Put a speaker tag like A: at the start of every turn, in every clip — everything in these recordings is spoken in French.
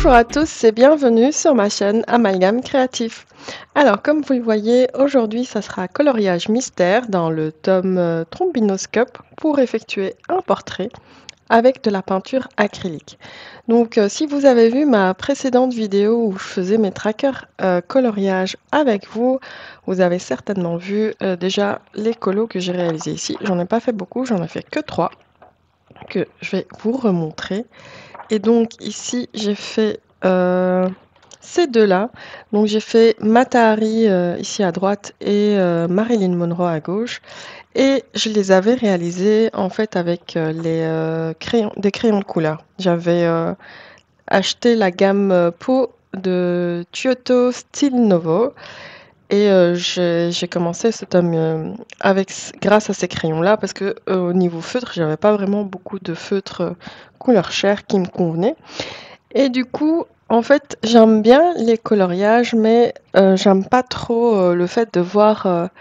A: Bonjour à tous et bienvenue sur ma chaîne Amalgame Créatif. Alors comme vous le voyez, aujourd'hui ça sera coloriage mystère dans le tome Trombinoscope pour effectuer un portrait avec de la peinture acrylique. Donc si vous avez vu ma précédente vidéo où je faisais mes trackers coloriage avec vous, vous avez certainement vu déjà les colos que j'ai réalisés ici. J'en ai pas fait beaucoup, j'en ai fait que 3 que je vais vous remontrer. Et donc ici j'ai fait ces deux-là. Donc j'ai fait Mata Hari ici à droite et Marilyn Monroe à gauche. Et je les avais réalisés en fait avec des crayons de couleur. J'avais acheté la gamme Pot de Kyoto Style Novo. Et j'ai commencé ce tome grâce à ces crayons-là parce que au niveau feutre, j'avais pas vraiment beaucoup de feutres couleur chair qui me convenaient. Et du coup, en fait, j'aime bien les coloriages, mais j'aime pas trop le fait de voir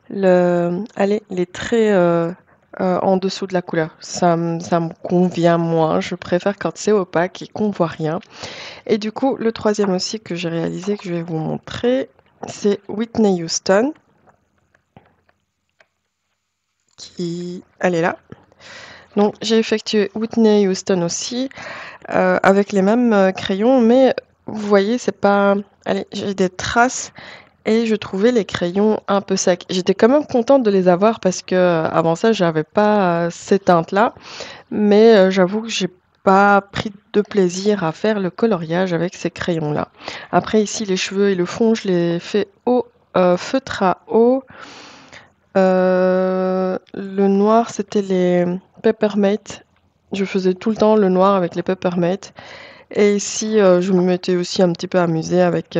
A: les traits en dessous de la couleur. Ça me convient moins. Je préfère quand c'est opaque et qu'on voit rien. Et du coup, le troisième aussi que j'ai réalisé, que je vais vous montrer, c'est Whitney Houston. Elle est là. Donc, j'ai effectué Whitney Houston aussi avec les mêmes crayons, mais vous voyez, c'est pas. Allez, j'ai des traces et je trouvais les crayons un peu secs. J'étais quand même contente de les avoir parce que avant ça, j'avais pas ces teintes-là, mais j'avoue que j'ai pas pris de plaisir à faire le coloriage avec ces crayons-là. Après, ici, les cheveux et le fond, je les fais au feutre à eau. Le noir, c'était les Peppermate. Je faisais tout le temps le noir avec les Peppermate. Et ici, je m'étais aussi un petit peu amusée avec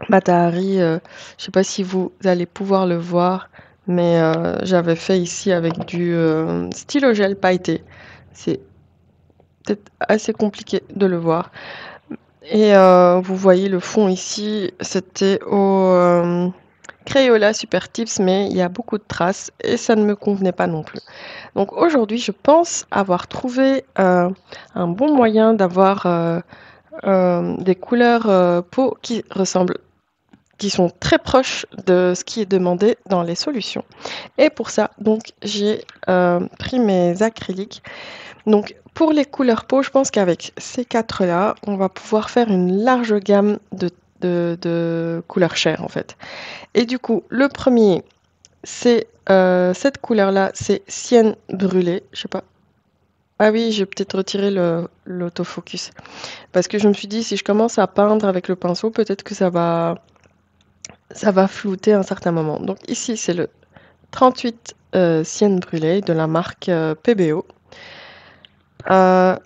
A: Mata Hari. Je sais pas si vous allez pouvoir le voir, mais j'avais fait ici avec du stylo gel pailleté. C'est peut-être assez compliqué de le voir. Et vous voyez le fond ici, c'était au Crayola Super Tips, mais il y a beaucoup de traces et ça ne me convenait pas non plus. Donc aujourd'hui, je pense avoir trouvé un bon moyen d'avoir des couleurs peau qui sont très proches de ce qui est demandé dans les solutions. Et pour ça, donc, j'ai pris mes acryliques. Donc, pour les couleurs peau, je pense qu'avec ces quatre-là, on va pouvoir faire une large gamme de couleurs chair, en fait. Et du coup, le premier, c'est cette couleur-là, c'est Sienne brûlée. Je sais pas. Ah oui, j'ai peut-être retiré l'autofocus. Parce que je me suis dit, si je commence à peindre avec le pinceau, peut-être que ça va flouter à un certain moment. Donc ici, c'est le 38 Sienne brûlée de la marque PBO. La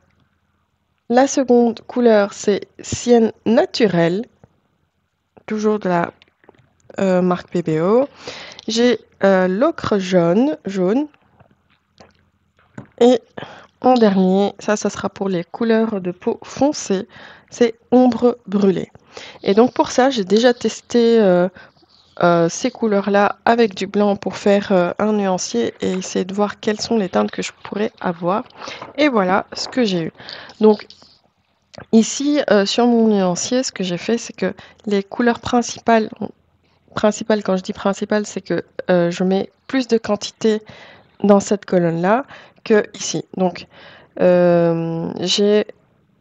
A: seconde couleur, c'est Sienne naturelle, toujours de la marque PBO. J'ai l'ocre jaune. Et en dernier, ça sera pour les couleurs de peau foncée, c'est ombre brûlée. Et donc pour ça, j'ai déjà testé ces couleurs-là avec du blanc pour faire un nuancier et essayer de voir quelles sont les teintes que je pourrais avoir. Et voilà ce que j'ai eu. Donc ici, sur mon nuancier, ce que j'ai fait, c'est que les couleurs principales, quand je dis principales, c'est que je mets plus de quantité dans cette colonne-là que ici. Donc j'ai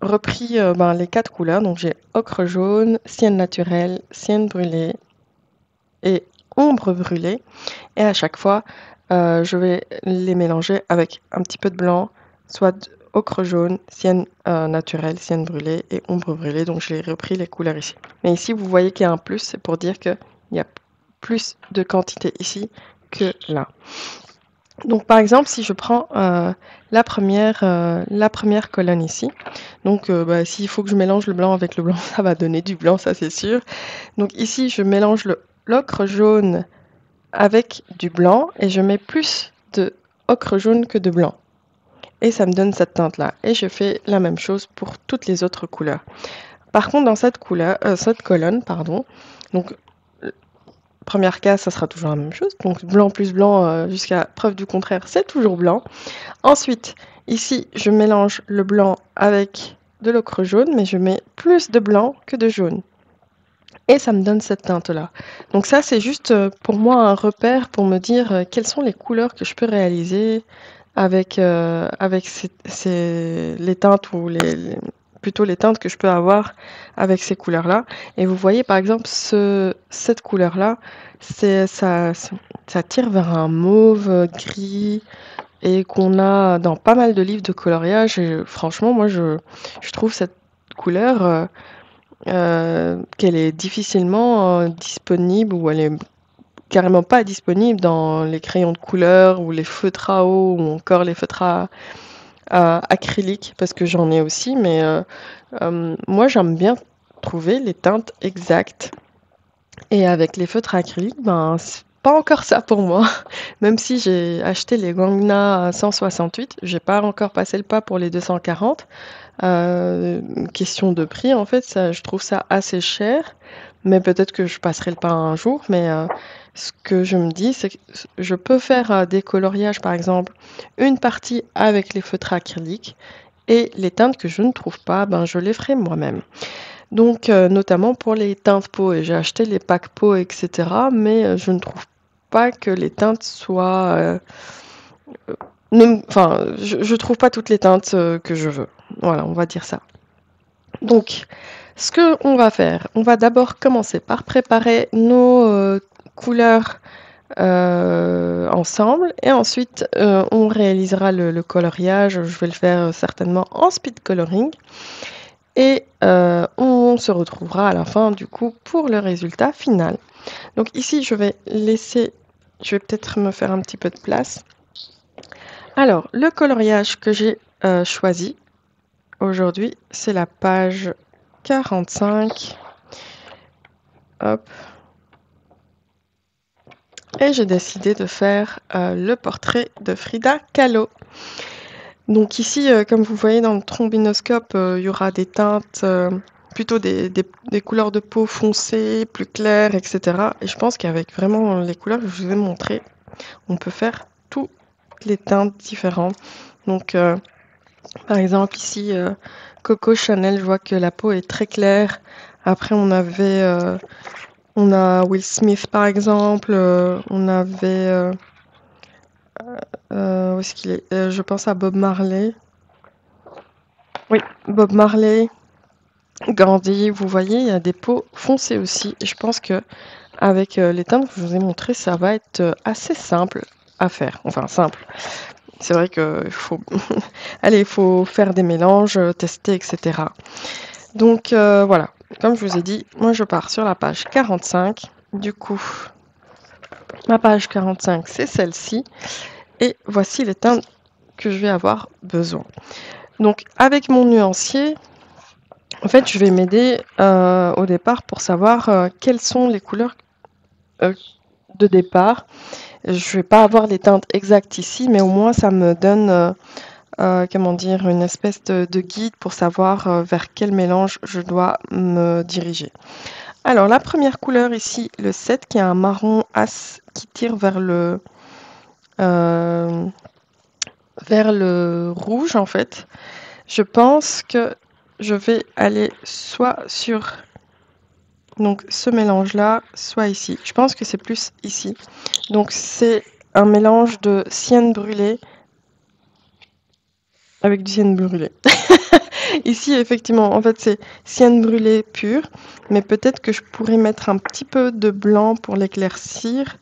A: repris les quatre couleurs. Donc j'ai ocre jaune, sienne naturelle, sienne brûlée et ombre brûlée. Et à chaque fois, je vais les mélanger avec un petit peu de blanc, soit ocre jaune, sienne naturelle, sienne brûlée et ombre brûlée. Donc j'ai repris les couleurs ici. Mais ici, vous voyez qu'il y a un plus, c'est pour dire qu'il y a plus de quantité ici que là. Donc par exemple, si je prends la première colonne ici, donc s'il faut que je mélange le blanc avec le blanc, ça va donner du blanc, ça c'est sûr. Donc ici, je mélange l'ocre jaune avec du blanc et je mets plus de ocre jaune que de blanc. Et ça me donne cette teinte-là. Et je fais la même chose pour toutes les autres couleurs. Par contre, dans cette colonne, pardon, donc première case, ça sera toujours la même chose. Donc blanc plus blanc jusqu'à preuve du contraire, c'est toujours blanc. Ensuite, ici, je mélange le blanc avec de l'ocre jaune, mais je mets plus de blanc que de jaune. Et ça me donne cette teinte-là. Donc ça, c'est juste pour moi un repère pour me dire quelles sont les couleurs que je peux réaliser avec les teintes ou plutôt les teintes que je peux avoir avec ces couleurs-là. Et vous voyez par exemple cette couleur-là, ça tire vers un mauve gris et qu'on a dans pas mal de livres de coloriage. Et franchement, moi je trouve cette couleur qu'elle est difficilement disponible ou elle est carrément pas disponible dans les crayons de couleur ou les feutres à eau ou encore les feutres à acrylique parce que j'en ai aussi, mais moi j'aime bien trouver les teintes exactes. Et avec les feutres à acrylique, ben c'est pas encore ça pour moi. Même si j'ai acheté les Gangna 168, j'ai pas encore passé le pas pour les 240. Question de prix, en fait, ça, je trouve ça assez cher, mais peut-être que je passerai le pas un jour. Mais ce que je me dis, c'est que je peux faire des coloriages, par exemple, une partie avec les feutres acryliques et les teintes que je ne trouve pas, ben, je les ferai moi-même. Donc, notamment pour les teintes peau, et j'ai acheté les packs peau, etc. Mais je ne trouve pas que les teintes soient... enfin, je trouve pas toutes les teintes que je veux. Voilà, on va dire ça. Donc, ce que on va faire, on va d'abord commencer par préparer nos couleurs ensemble et ensuite on réalisera le coloriage. Je vais le faire certainement en speed coloring et on se retrouvera à la fin du coup pour le résultat final. Donc ici, je vais peut-être me faire un petit peu de place. Alors, le coloriage que j'ai choisi aujourd'hui, c'est la page 45. Hop. Et j'ai décidé de faire le portrait de Frida Kahlo. Donc ici, comme vous voyez dans le trombinoscope, il y aura des teintes, plutôt des couleurs de peau foncées, plus claires, etc. Et je pense qu'avec vraiment les couleurs que je vous ai montrées, on peut faire toutes les teintes différentes. Donc par exemple ici, Coco Chanel, je vois que la peau est très claire. Après on a Will Smith par exemple, on avait... où est-ce qu'il est? Je pense à Bob Marley. Oui, Bob Marley, Gandhi, vous voyez, il y a des peaux foncées aussi. Et je pense que avec les teintes que je vous ai montrées, ça va être assez simple à faire. Enfin, simple. C'est vrai qu'il faut... Allez, il faut faire des mélanges, tester, etc. Donc voilà, comme je vous ai dit, moi je pars sur la page 45. Du coup, ma page 45, c'est celle-ci. Et voici les teintes que je vais avoir besoin. Donc avec mon nuancier, en fait, je vais m'aider au départ pour savoir quelles sont les couleurs de départ. Je ne vais pas avoir les teintes exactes ici, mais au moins ça me donne comment dire, une espèce de guide pour savoir vers quel mélange je dois me diriger. Alors la première couleur ici, le 7, qui est un marron as qui tire euh, vers le rouge en fait. Je pense que je vais aller soit sur donc ce mélange-là, soit ici. Je pense que c'est plus ici. Donc c'est un mélange de sienne brûlée avec du sienne brûlée. Ici, effectivement, en fait, c'est sienne brûlée pure, mais peut-être que je pourrais mettre un petit peu de blanc pour l'éclaircir.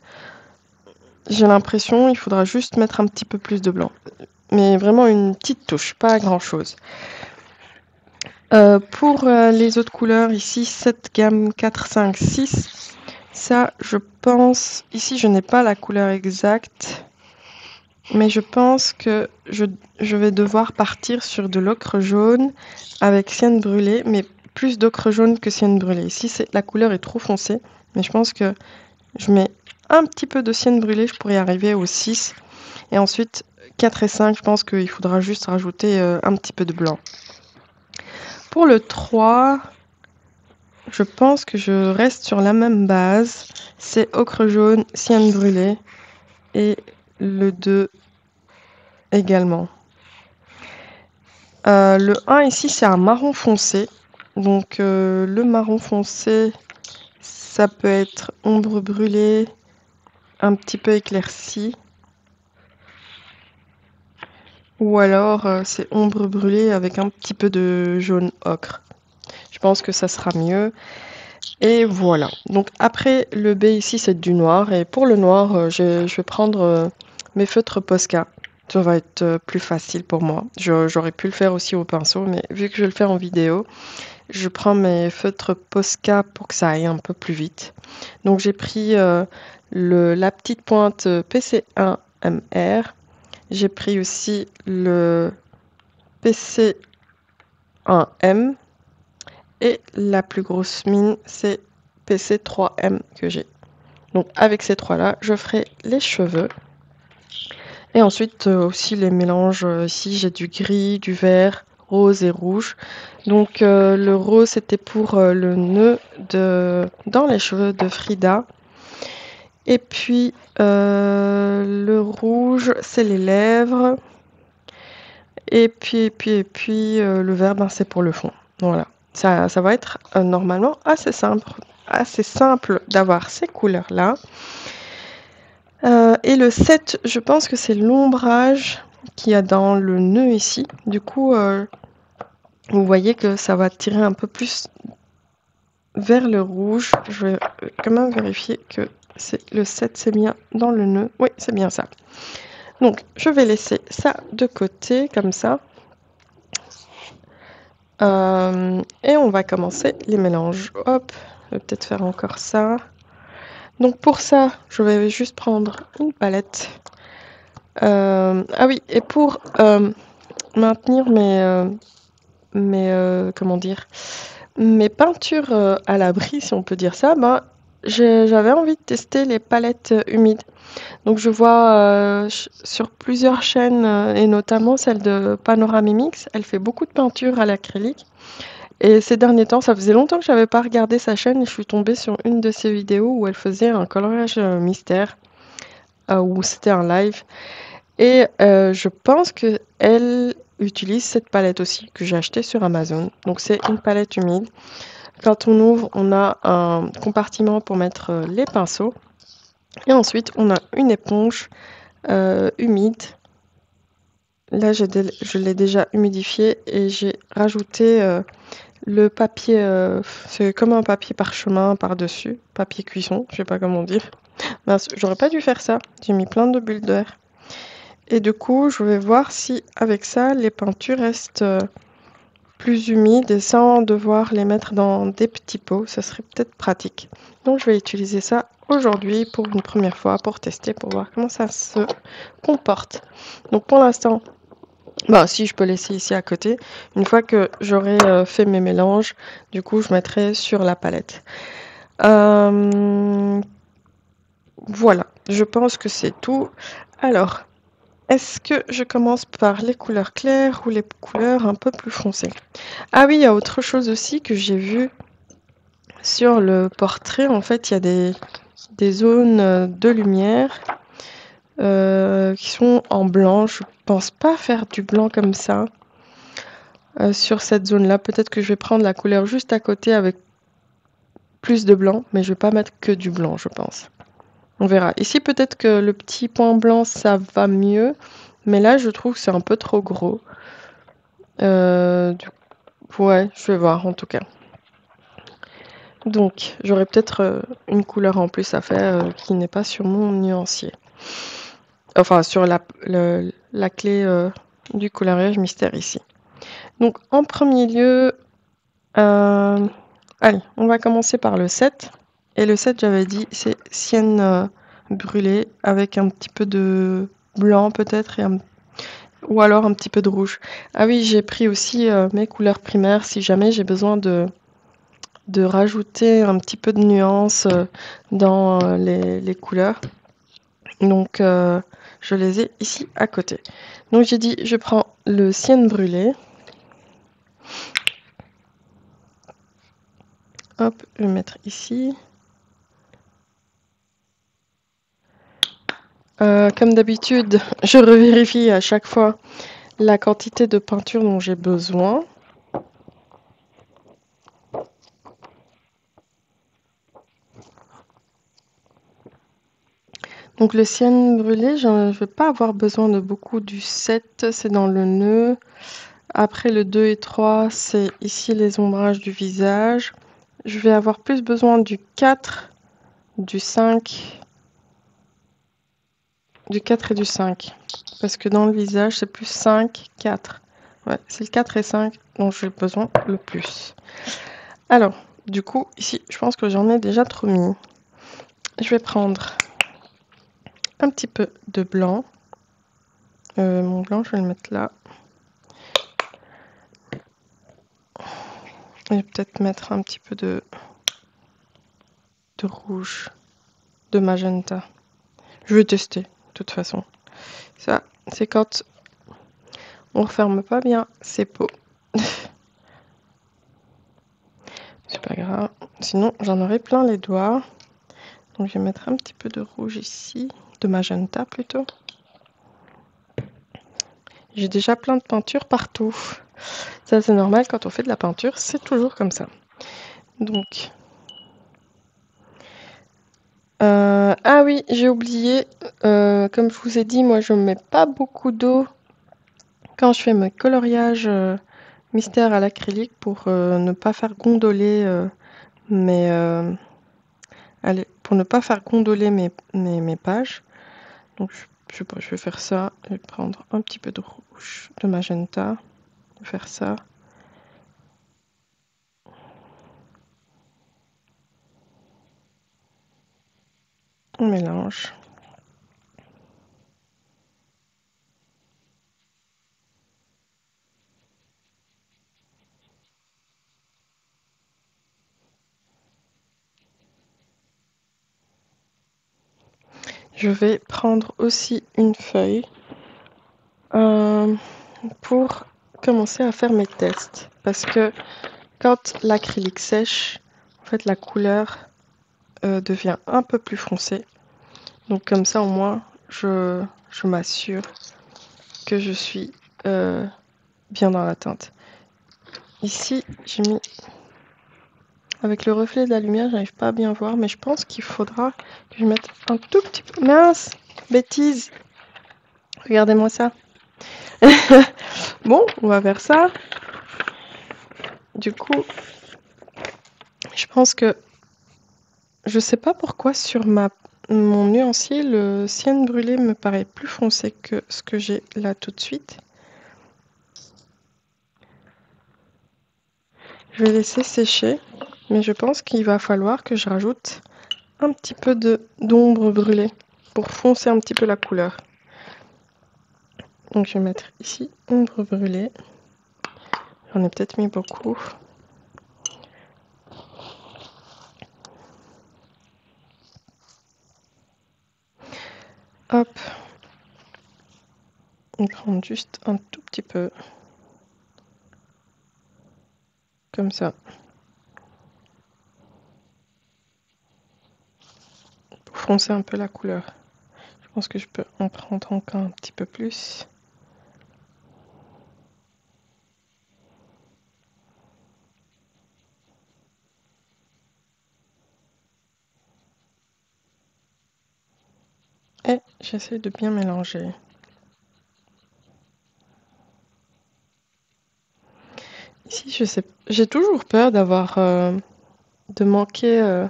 A: J'ai l'impression, il faudra juste mettre un petit peu plus de blanc. Mais vraiment une petite touche, pas grand-chose. Pour les autres couleurs, ici, cette gamme 4, 5, 6, ça, je pense... Ici, je n'ai pas la couleur exacte, mais je pense que je vais devoir partir sur de l'ocre jaune avec sienne brûlée, mais plus d'ocre jaune que sienne brûlée. Ici, la couleur est trop foncée, mais je pense que je mets un petit peu de sienne brûlée, je pourrais arriver au 6. Et ensuite, 4 et 5, je pense qu'il faudra juste rajouter un petit peu de blanc. Pour le 3, je pense que je reste sur la même base. C'est ocre jaune, sienne brûlée. Et le 2 également. Le 1 ici, c'est un marron foncé. Donc le marron foncé, ça peut être ombre brûlée, un petit peu éclaircie. Ou alors c'est ombre brûlée avec un petit peu de jaune ocre. Je pense que ça sera mieux. Et voilà. Donc après le B ici, c'est du noir. Et pour le noir, je vais prendre mes feutres Posca. Ça va être plus facile pour moi. J'aurais pu le faire aussi au pinceau, mais vu que je vais le faire en vidéo, je prends mes feutres Posca pour que ça aille un peu plus vite. Donc j'ai pris la petite pointe PC1MR. J'ai pris aussi le PC1M. Et la plus grosse mine, c'est PC3M que j'ai. Donc avec ces trois-là, je ferai les cheveux. Et ensuite aussi les mélanges. Ici, j'ai du gris, du vert, rose et rouge. Donc le rose, c'était pour le nœud dans les cheveux de Frida. Et puis le rouge, c'est les lèvres. Et puis le vert, ben, c'est pour le fond. Voilà. Ça va être normalement assez simple d'avoir ces couleurs-là. Et le 7, je pense que c'est l'ombrage qu'il y a dans le nœud ici. Du coup, vous voyez que ça va tirer un peu plus vers le rouge. Je vais quand même vérifier que le 7, c'est bien dans le nœud. Oui, c'est bien ça. Donc, je vais laisser ça de côté, comme ça. Et on va commencer les mélanges. Hop, je vais peut-être faire encore ça. Donc pour ça, je vais juste prendre une palette. Ah oui, et pour maintenir comment dire, mes peintures à l'abri, si on peut dire ça, ben, j'avais envie de tester les palettes humides. Donc je vois sur plusieurs chaînes, et notamment celle de Panoramimix, elle fait beaucoup de peinture à l'acrylique. Et ces derniers temps, ça faisait longtemps que j'avais pas regardé sa chaîne et je suis tombée sur une de ses vidéos où elle faisait un coloriage mystère, où c'était un live. Et je pense qu'elle utilise cette palette aussi, que j'ai achetée sur Amazon. Donc c'est une palette humide. Quand on ouvre, on a un compartiment pour mettre les pinceaux. Et ensuite, on a une éponge humide. Là, je l'ai déjà humidifiée et j'ai rajouté le papier, c'est comme un papier parchemin par-dessus, papier cuisson, je sais pas comment dire. Mince, j'aurais pas dû faire ça, j'ai mis plein de bulles d'air. Et du coup, je vais voir si avec ça, les peintures restent plus humides et sans devoir les mettre dans des petits pots, ça serait peut-être pratique. Donc je vais utiliser ça aujourd'hui pour une première fois, pour tester, pour voir comment ça se comporte. Donc pour l'instant, bah, si je peux laisser ici à côté. Une fois que j'aurai fait mes mélanges, du coup, je mettrai sur la palette. Voilà, je pense que c'est tout. Alors, est-ce que je commence par les couleurs claires ou les couleurs un peu plus foncées? Ah oui, il y a autre chose aussi que j'ai vu sur le portrait. En fait, il y a des zones de lumière qui sont en blanc. Je pense pas faire du blanc comme ça. Sur cette zone-là, peut-être que je vais prendre la couleur juste à côté avec plus de blanc, mais je vais pas mettre que du blanc, je pense. On verra. Ici, peut-être que le petit point blanc, ça va mieux, mais là, je trouve que c'est un peu trop gros. Ouais, je vais voir en tout cas. Donc, j'aurai peut-être une couleur en plus à faire qui n'est pas sur mon nuancier. Enfin, sur la clé du coloriage mystère ici. Donc, en premier lieu, allez, on va commencer par le 7. Et le 7, j'avais dit, c'est sienne brûlée avec un petit peu de blanc peut-être, ou alors un petit peu de rouge. Ah oui, j'ai pris aussi mes couleurs primaires si jamais j'ai besoin de rajouter un petit peu de nuance dans les couleurs. Donc, je les ai ici à côté. Donc, j'ai dit, je prends le sienne brûlé. Hop, je vais mettre ici. Comme d'habitude, je revérifie à chaque fois la quantité de peinture dont j'ai besoin. Donc le cyan brûlé, je ne vais pas avoir besoin de beaucoup du 7, c'est dans le nœud. Après le 2 et 3, c'est ici les ombrages du visage. Je vais avoir plus besoin du 4, du 5, du 4 et du 5. Parce que dans le visage, c'est plus 5, 4. Ouais, c'est le 4 et 5 dont j'ai besoin le plus. Alors, du coup, ici, je pense que j'en ai déjà trop mis. Je vais prendre un petit peu de blanc. Mon blanc, je vais le mettre là. Et peut-être mettre un petit peu de rouge, de magenta. Je vais tester, de toute façon. Ça, c'est quand on referme pas bien ses pots. C'est pas grave. Sinon, j'en aurai plein les doigts. Donc, je vais mettre un petit peu de rouge ici, de magenta plutôt. J'ai déjà plein de peinture partout. Ça, c'est normal quand on fait de la peinture, c'est toujours comme ça. Donc, ah oui, j'ai oublié. Comme je vous ai dit, moi, je ne mets pas beaucoup d'eau quand je fais mes coloriages mystère à l'acrylique pour ne pas faire gondoler pour ne pas faire gondoler mes pages. Donc, je sais pas, je vais faire ça. Je vais prendre un petit peu de rouge, de magenta. Je vais faire ça. On mélange. Je vais prendre aussi une feuille pour commencer à faire mes tests. Parce que quand l'acrylique sèche, en fait, la couleur devient un peu plus foncée. Donc comme ça, au moins, je m'assure que je suis bien dans la teinte. Ici, j'ai mis... Avec le reflet de la lumière, j'arrive pas à bien voir, mais je pense qu'il faudra que je mette un tout petit peu... Mince! Bêtise! Regardez-moi ça. Bon, on va faire ça. Du coup, je pense que... Je sais pas pourquoi sur mon nuancier, le cyan brûlé me paraît plus foncé que ce que j'ai là tout de suite. Je vais laisser sécher, mais je pense qu'il va falloir que je rajoute un petit peu d'ombre brûlée pour foncer un petit peu la couleur. Donc je vais mettre ici ombre brûlée. J'en ai peut-être mis beaucoup. Hop. On prend juste un tout petit peu. Comme ça. Pour foncer un peu la couleur. Je pense que je peux en prendre encore un petit peu plus. Et j'essaie de bien mélanger. Ici, je sais, j'ai toujours peur de manquer.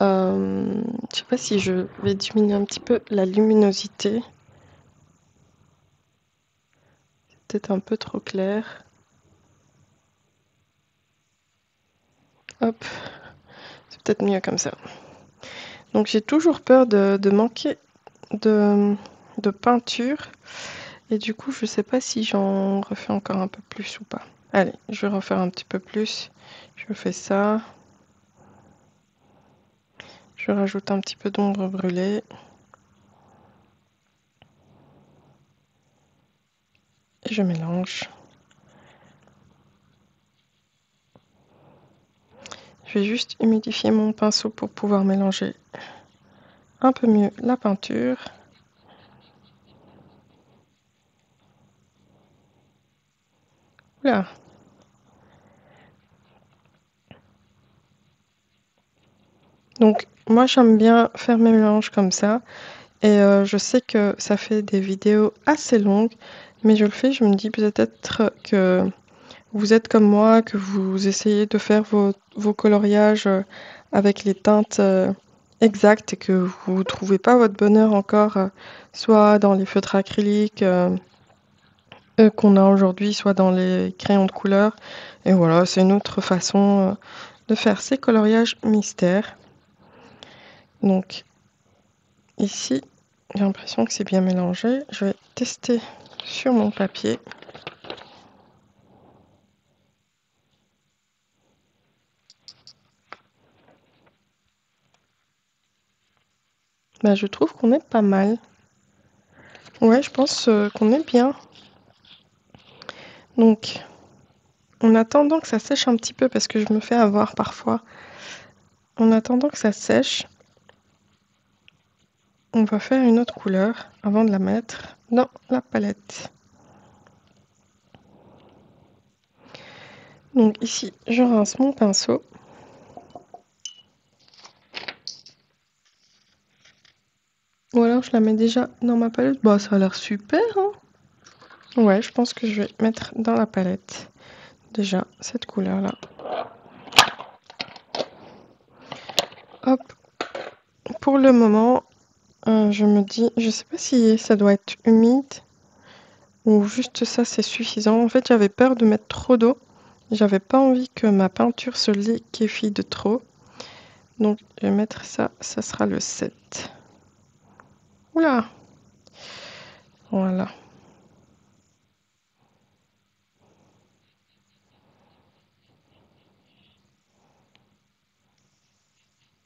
A: Je sais pas si je vais diminuer un petit peu la luminosité. C'est peut-être un peu trop clair. Hop, c'est peut-être mieux comme ça. Donc j'ai toujours peur de manquer de peinture. Et du coup, je sais pas si j'en refais encore un peu plus ou pas. Allez, je vais refaire un petit peu plus. Je fais ça. Je rajoute un petit peu d'ombre brûlée. Et je mélange. Je vais juste humidifier mon pinceau pour pouvoir mélanger un peu mieux la peinture. Oula. Donc moi j'aime bien faire mes mélanges comme ça. Et je sais que ça fait des vidéos assez longues, mais je le fais, je me dis peut-être que vous êtes comme moi, que vous essayez de faire vos coloriages avec les teintes exactes et que vous ne trouvez pas votre bonheur encore, soit dans les feutres acryliques qu'on a aujourd'hui, soit dans les crayons de couleur. Et voilà, c'est une autre façon de faire ces coloriages mystères. Donc ici, j'ai l'impression que c'est bien mélangé. Je vais tester sur mon papier. Bah, je trouve qu'on est pas mal. Ouais, je pense qu'on est bien. Donc, en attendant que ça sèche un petit peu, parce que je me fais avoir parfois, en attendant que ça sèche, on va faire une autre couleur avant de la mettre dans la palette. Donc ici, je rince mon pinceau. Ou alors je la mets déjà dans ma palette. Bah, ça a l'air super, hein? Ouais, je pense que je vais mettre dans la palette déjà cette couleur-là. Hop. Pour le moment, je me dis, je sais pas si ça doit être humide ou juste ça c'est suffisant. En fait, j'avais peur de mettre trop d'eau. J'avais pas envie que ma peinture se liquéfie de trop. Donc, je vais mettre ça, ça sera le 7. Oula! Voilà.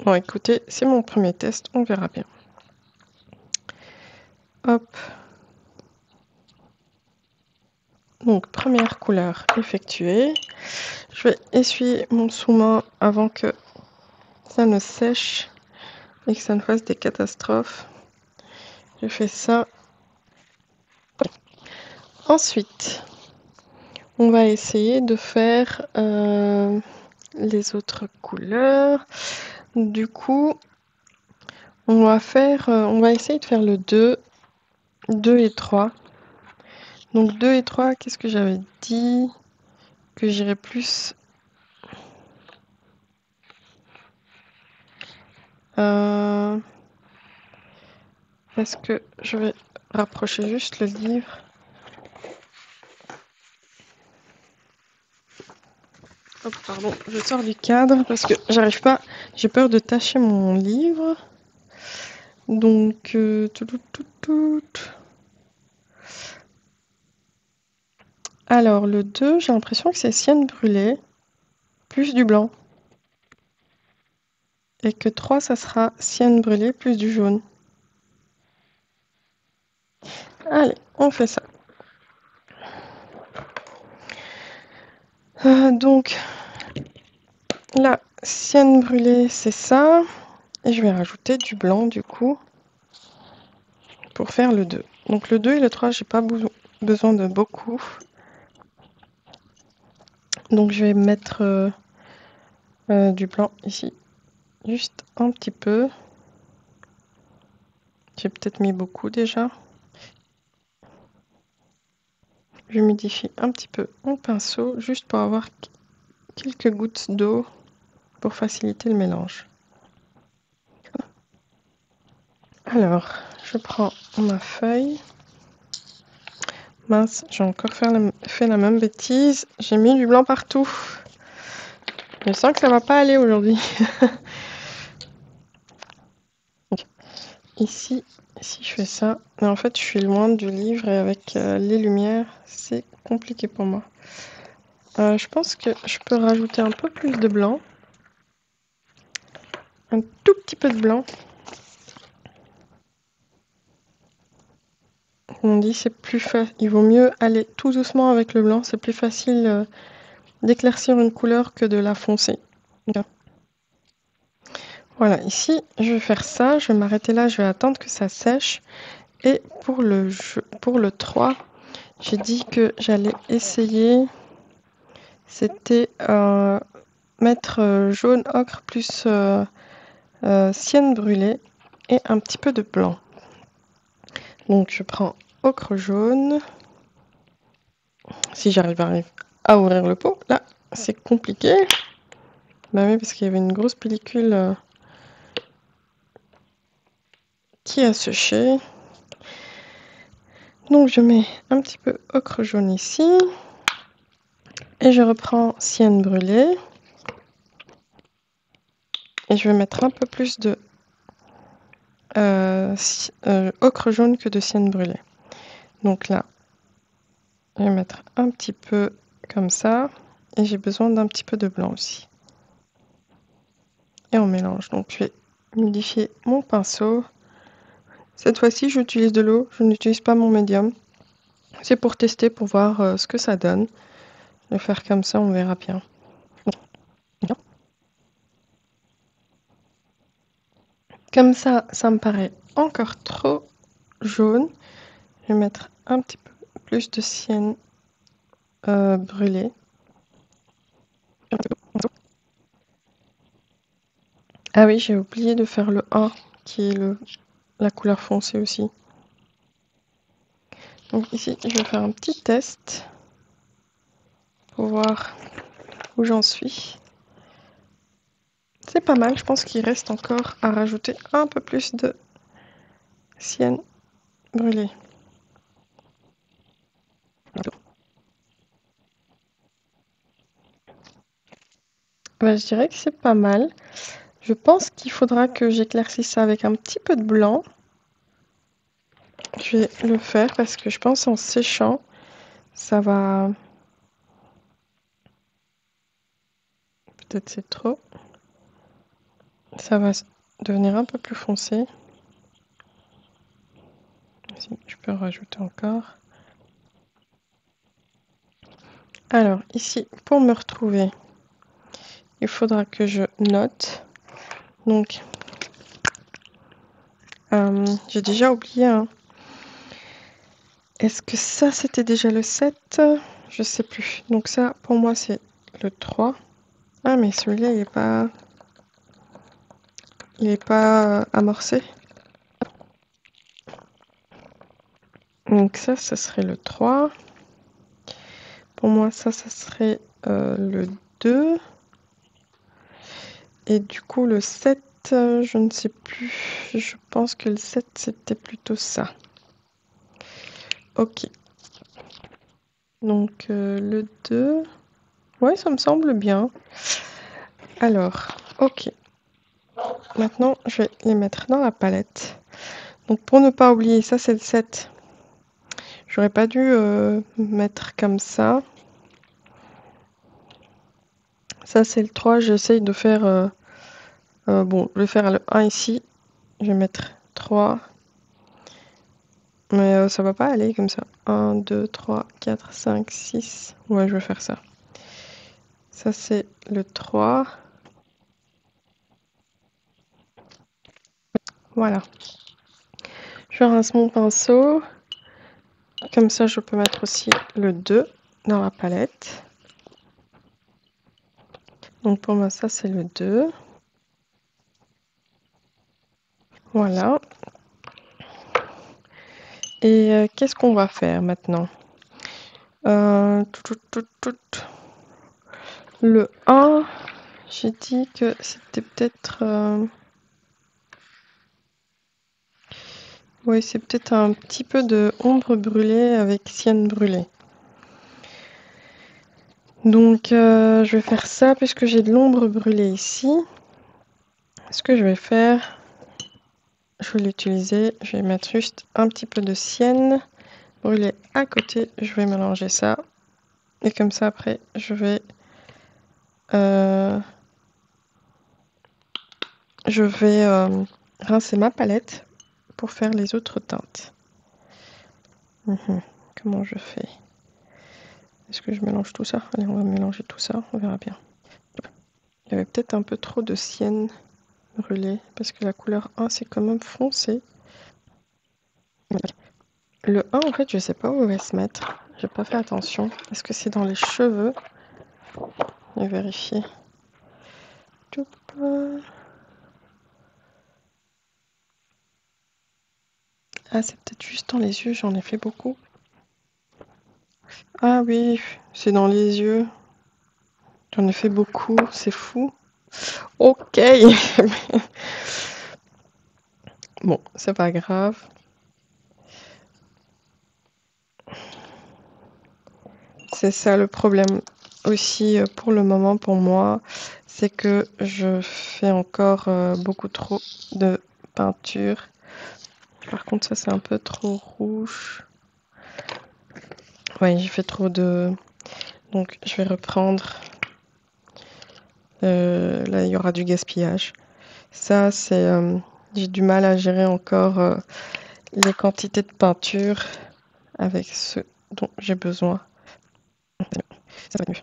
A: Bon, écoutez, c'est mon premier test, on verra bien. Hop. Donc, première couleur effectuée. Je vais essuyer mon sous-main avant que ça ne sèche et que ça ne fasse des catastrophes. Je fais ça. Ensuite, on va essayer de faire les autres couleurs. Du coup, on va essayer de faire le 2, 2 et 3. Donc 2 et 3, qu'est-ce que j'avais dit? Que j'irais plus... Est-ce que je vais rapprocher juste le livre? Hop, pardon, je sors du cadre parce que j'arrive pas, j'ai peur de tacher mon livre. Donc, alors, le 2, j'ai l'impression que c'est Sienne brûlée, plus du blanc. Et que 3, ça sera Sienne brûlée, plus du jaune. Allez, on fait ça. Donc, la Sienne brûlée, c'est ça. Et je vais rajouter du blanc, du coup, pour faire le 2. Donc, le 2 et le 3, j'ai pas besoin de beaucoup. Donc, je vais mettre du blanc ici. Juste un petit peu. J'ai peut-être mis beaucoup déjà. Je modifie un petit peu mon pinceau, juste pour avoir quelques gouttes d'eau pour faciliter le mélange. Alors, je prends ma feuille. Mince, j'ai encore fait la même bêtise. J'ai mis du blanc partout. Je sens que ça va pas aller aujourd'hui. Ici, si je fais ça, mais en fait, je suis loin du livre et avec les lumières, c'est compliqué pour moi. Je pense que je peux rajouter un peu plus de blanc. Un tout petit peu de blanc. On dit c'est plus facile. Il vaut mieux aller tout doucement avec le blanc. C'est plus facile d'éclaircir une couleur que de la foncer. Bien. Voilà, ici, je vais faire ça. Je vais m'arrêter là. Je vais attendre que ça sèche. Et pour le 3, j'ai dit que j'allais essayer c'était mettre jaune ocre plus sienne brûlée et un petit peu de blanc. Donc je prends ocre jaune. Si j'arrive à ouvrir le pot, là c'est compliqué. Bah oui, parce qu'il y avait une grosse pellicule qui a séché. Donc je mets un petit peu ocre jaune ici. Et je reprends sienne brûlée. Et je vais mettre un peu plus de ocre jaune que de sienne brûlée. Donc là, je vais mettre un petit peu comme ça. Et j'ai besoin d'un petit peu de blanc aussi. Et on mélange. Donc je vais humidifier mon pinceau. Cette fois-ci, j'utilise de l'eau. Je n'utilise pas mon médium. C'est pour tester, pour voir ce que ça donne. Je vais faire comme ça, on verra bien. Comme ça me paraît encore trop jaune. Je vais mettre un petit peu plus de sienne brûlée. Ah oui, j'ai oublié de faire le 1, qui est la couleur foncée aussi. Donc ici, je vais faire un petit test pour voir où j'en suis. C'est pas mal, je pense qu'il reste encore à rajouter un peu plus de sienne brûlée. Bah, je dirais que c'est pas mal. Je pense qu'il faudra que j'éclaircisse ça avec un petit peu de blanc. Je vais le faire parce que je pense en séchant, ça va... Peut-être c'est trop. Ça va devenir un peu plus foncé. Si, je peux rajouter encore. Alors ici, pour me retrouver, il faudra que je note. Donc, j'ai déjà oublié. Est-ce que ça, c'était déjà le 7? Je sais plus. Donc ça, pour moi, c'est le 3. Ah, mais celui-là, il est pas amorcé. Donc ça serait le 3. Pour moi, ça serait le 2. Et du coup, le 7, je ne sais plus. Je pense que le 7, c'était plutôt ça. Ok. Donc le 2. Ouais, ça me semble bien. Alors, ok. Maintenant, je vais les mettre dans la palette. Donc pour ne pas oublier, ça c'est le 7. J'aurais pas dû mettre comme ça. Ça c'est le 3. J'essaye de faire... bon, je vais faire le 1 ici. Je vais mettre 3. Mais ça va pas aller comme ça. 1, 2, 3, 4, 5, 6. Ouais, je vais faire ça. Ça c'est le 3. Voilà. Je rince mon pinceau. Comme ça, je peux mettre aussi le 2 dans la palette. Donc pour moi, ça c'est le 2. Voilà. Et qu'est-ce qu'on va faire maintenant? Le 1, j'ai dit que c'était peut-être... oui, c'est peut-être un petit peu de ombre brûlée avec sienne brûlée. Donc je vais faire ça puisque j'ai de l'ombre brûlée ici. Ce que je vais faire, je vais l'utiliser. Je vais mettre juste un petit peu de sienne brûlée à côté. Je vais mélanger ça. Et comme ça, après, je vais rincer ma palette pour faire les autres teintes. Comment je fais? Est-ce que je mélange tout ça? Allez, on va mélanger tout ça, on verra bien. Il y avait peut-être un peu trop de sienne brûlée, parce que la couleur 1, c'est quand même foncé. Le 1, en fait, je sais pas où il va se mettre. J'ai pas fait attention. Est-ce que c'est dans les cheveux? et vérifier. Ah, c'est peut-être juste dans les yeux, j'en ai fait beaucoup. Ah oui, c'est dans les yeux. J'en ai fait beaucoup, c'est fou. Ok. Bon, c'est pas grave. C'est ça le problème aussi pour le moment pour moi, c'est que je fais encore beaucoup trop de peinture. Par contre, ça c'est un peu trop rouge. Ouais, j'ai fait trop de... Donc je vais reprendre. Là, il y aura du gaspillage. Ça, c'est... j'ai du mal à gérer encore les quantités de peinture avec ce dont j'ai besoin. Ça va être mieux.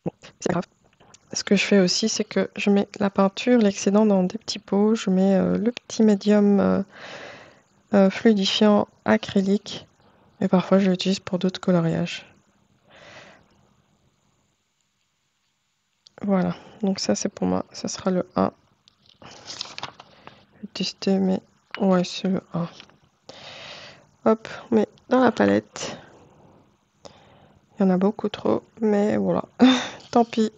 A: Bon, c'est grave. Ce que je fais aussi, c'est que je mets la peinture, l'excédent dans des petits pots. Je mets le petit médium fluidifiant acrylique. Et parfois, je l'utilise pour d'autres coloriages. Voilà. Donc ça, c'est pour moi. Ça sera le 1. Je vais tester, mais... Ouais, c'est le 1. Hop, on met dans la palette. Il y en a beaucoup trop, mais voilà. Tant pis.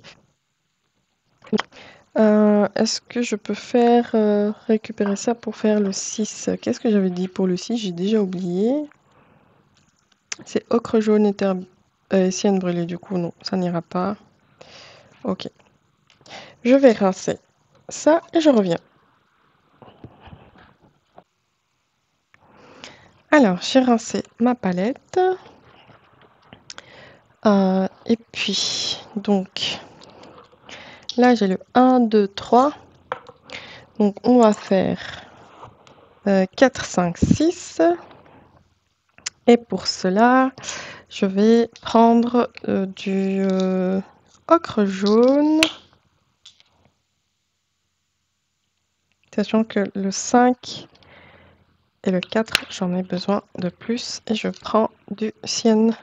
A: Est-ce que je peux faire récupérer ça pour faire le 6? Qu'est-ce que j'avais dit pour le 6? J'ai déjà oublié. C'est ocre jaune et sienne brûlée, du coup, non, ça n'ira pas. Ok. Je vais rincer ça et je reviens. Alors, j'ai rincé ma palette. Et puis, donc, là, j'ai le 1, 2, 3. Donc, on va faire 4, 5, 6. Et pour cela, je vais prendre du ocre jaune. Sachant que le 5 et le 4, j'en ai besoin de plus. Et je prends du sienne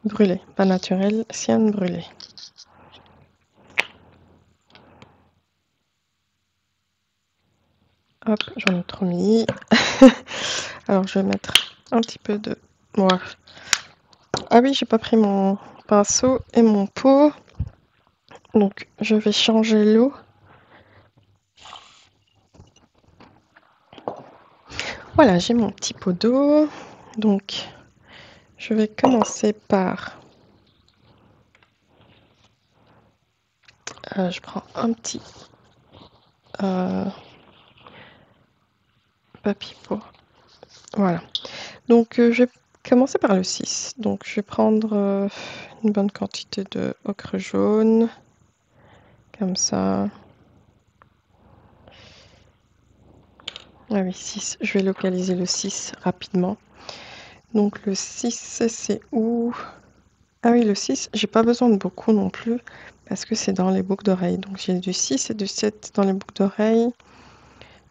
A: brûlé. Pas naturel, sienne brûlée. Hop, j'en ai trop mis. Alors, je vais mettre un petit peu de... Voilà. Ah oui, j'ai pas pris mon pinceau et mon pot. Donc, je vais changer l'eau. Voilà, j'ai mon petit pot d'eau. Donc, je vais commencer par... je prends un petit papier pour... Voilà. Donc, je vais commencer par le 6. Donc, je vais prendre une bonne quantité de ocre jaune. Comme ça. Ah oui, 6. Je vais localiser le 6 rapidement. Donc, le 6, c'est où? Ah oui, le 6, j'ai pas besoin de beaucoup non plus. Parce que c'est dans les boucles d'oreilles. Donc, j'ai du 6 et du 7 dans les boucles d'oreilles.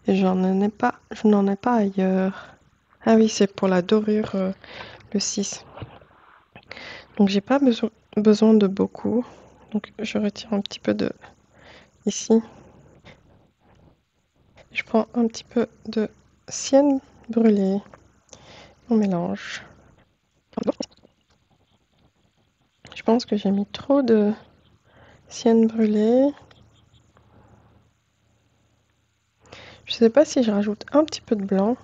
A: Et je n'en ai pas ailleurs. Ah oui, c'est pour la dorure, le 6. Donc j'ai pas besoin de beaucoup. Donc je retire un petit peu de ici. Je prends un petit peu de sienne brûlée. On mélange. Je pense que j'ai mis trop de sienne brûlée. Je sais pas si je rajoute un petit peu de blanc.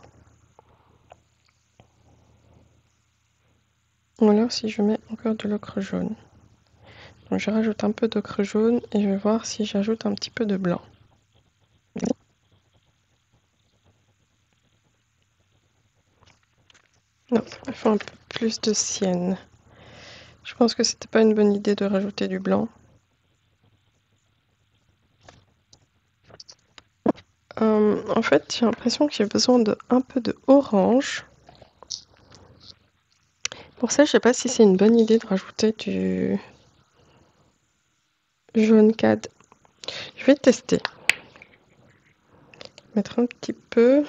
A: Ou alors si je mets encore de l'ocre jaune. Donc je rajoute un peu d'ocre jaune et je vais voir si j'ajoute un petit peu de blanc. Non, il faut un peu plus de sienne. Je pense que c'était pas une bonne idée de rajouter du blanc. En fait, j'ai l'impression que j'ai besoin de un peu de orange. Pour ça, je sais pas si c'est une bonne idée de rajouter du jaune cad. Je vais tester. Mettre un petit peu.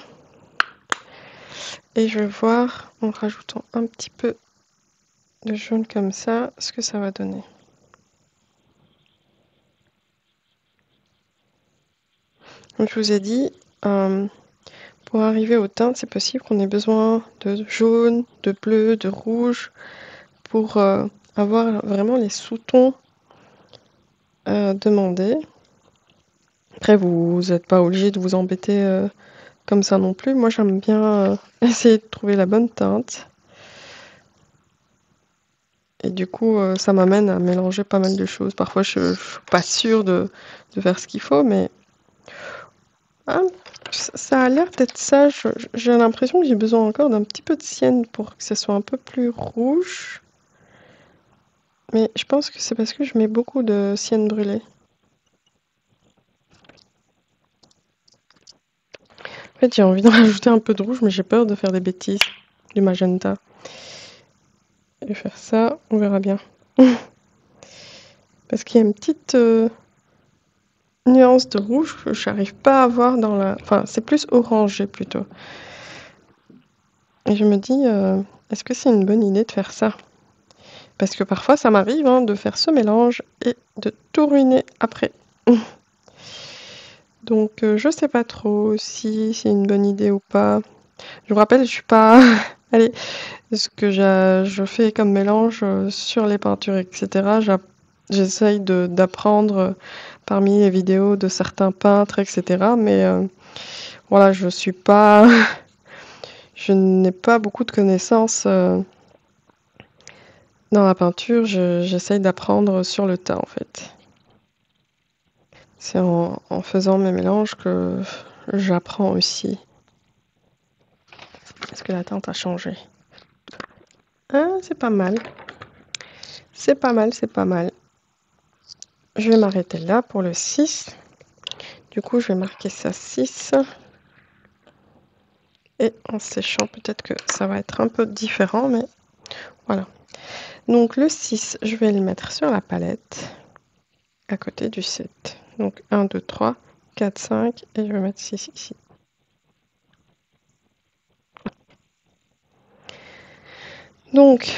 A: Et je vais voir en rajoutant un petit peu de jaune comme ça ce que ça va donner. Donc je vous ai dit, pour arriver aux teintes, c'est possible qu'on ait besoin de jaune, de bleu, de rouge, pour avoir vraiment les sous-tons demandés. Après, vous n'êtes pas obligé de vous embêter comme ça non plus. Moi, j'aime bien essayer de trouver la bonne teinte. Et du coup, ça m'amène à mélanger pas mal de choses. Parfois, je suis pas sûre de faire ce qu'il faut, mais ah, ça a l'air d'être ça. J'ai l'impression que j'ai besoin encore d'un petit peu de sienne pour que ça soit un peu plus rouge. Mais je pense que c'est parce que je mets beaucoup de sienne brûlée. En fait, j'ai envie de rajouter un peu de rouge, mais j'ai peur de faire des bêtises. Du magenta. Je vais faire ça, on verra bien. Parce qu'il y a une petite nuance de rouge que j'arrive pas à voir dans la... Enfin, c'est plus orangé plutôt. Et je me dis, est-ce que c'est une bonne idée de faire ça? Parce que parfois, ça m'arrive de faire ce mélange et de tout ruiner après. Donc, je sais pas trop si c'est une bonne idée ou pas. Je vous rappelle, je suis pas... Allez, ce que je fais comme mélange sur les peintures, etc. J'essaye d'apprendre parmi les vidéos de certains peintres, etc. Mais voilà, je suis pas... je n'ai pas beaucoup de connaissances dans la peinture. J'essaye d'apprendre sur le tas, en fait. C'est en faisant mes mélanges que j'apprends aussi. Est-ce que la teinte a changé? Ah, c'est pas mal. C'est pas mal, c'est pas mal. Je vais m'arrêter là pour le 6. Du coup, je vais marquer ça 6. Et en séchant, peut-être que ça va être un peu différent, mais voilà. Donc le 6, je vais le mettre sur la palette, à côté du 7. Donc 1, 2, 3, 4, 5, et je vais mettre 6 ici. Donc,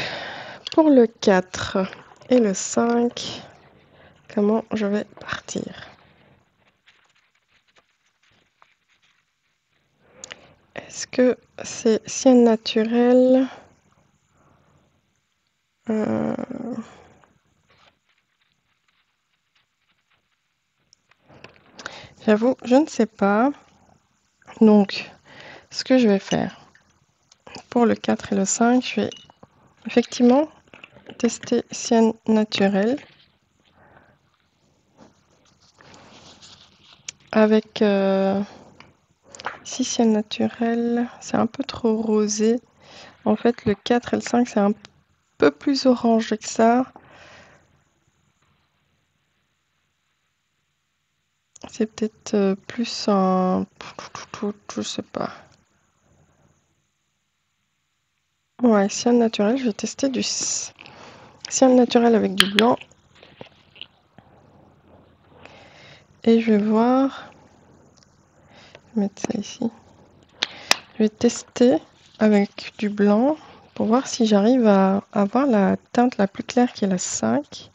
A: pour le 4 et le 5, comment je vais partir? Est-ce que c'est sienne naturelle? J'avoue, je ne sais pas. Donc, ce que je vais faire pour le 4 et le 5, je vais effectivement tester sienne naturelle avec ici sienne naturelle, c'est un peu trop rosé. En fait, le 4 et le 5, c'est un peu plus orangé que ça. C'est peut-être plus un... Je sais pas. Ouais, ciel naturel, je vais tester du ciel naturel avec du blanc. Et je vais voir... Je vais mettre ça ici. Je vais tester avec du blanc pour voir si j'arrive à avoir la teinte la plus claire qui est la 5.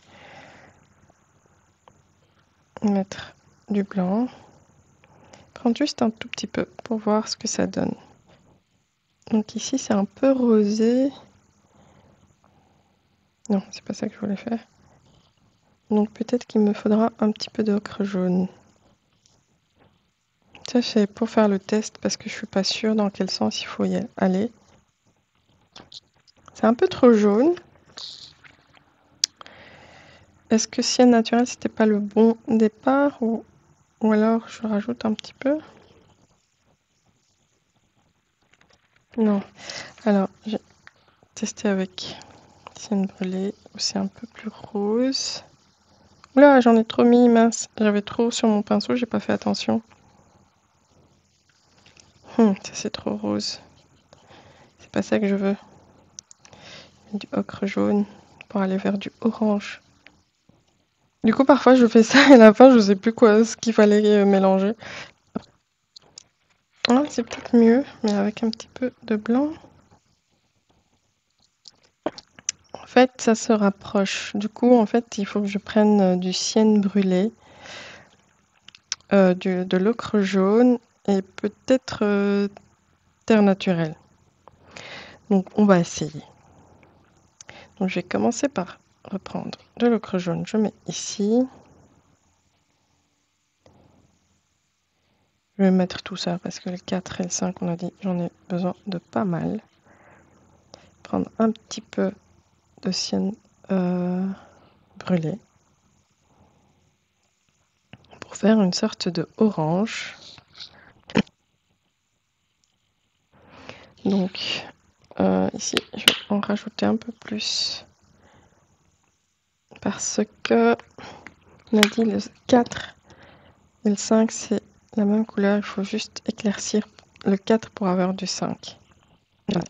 A: Mettre du blanc. Prendre juste un tout petit peu pour voir ce que ça donne. Donc ici, c'est un peu rosé. Non, c'est pas ça que je voulais faire. Donc peut-être qu'il me faudra un petit peu d'ocre jaune. Ça, c'est pour faire le test parce que je suis pas sûre dans quel sens il faut y aller. C'est un peu trop jaune. Est-ce que ciel naturel, c'était pas le bon départ ou alors je rajoute un petit peu? Non. Alors, j'ai testé avec ciel brûlé où c'est un peu plus rose. Oula, j'en ai trop mis, mince. J'avais trop sur mon pinceau, j'ai pas fait attention. Ça c'est trop rose. C'est pas ça que je veux. Du ocre jaune pour aller vers du orange. Du coup, parfois je fais ça et à la fin je sais plus ce qu'il fallait mélanger. Ah, c'est peut-être mieux, mais avec un petit peu de blanc. En fait, ça se rapproche. Du coup, en fait, il faut que je prenne du ciel brûlé de l'ocre jaune et peut-être terre naturelle. Donc on va essayer. Donc je vais commencer par reprendre de l'ocre jaune, je mets ici. Je vais mettre tout ça parce que le 4 et le 5, on a dit, j'en ai besoin de pas mal. Prendre un petit peu de cyan brûlée pour faire une sorte de orange. Donc ici, je vais en rajouter un peu plus parce que on a dit le 4 et le 5, c'est la même couleur. Il faut juste éclaircir le 4 pour avoir du 5. Voilà.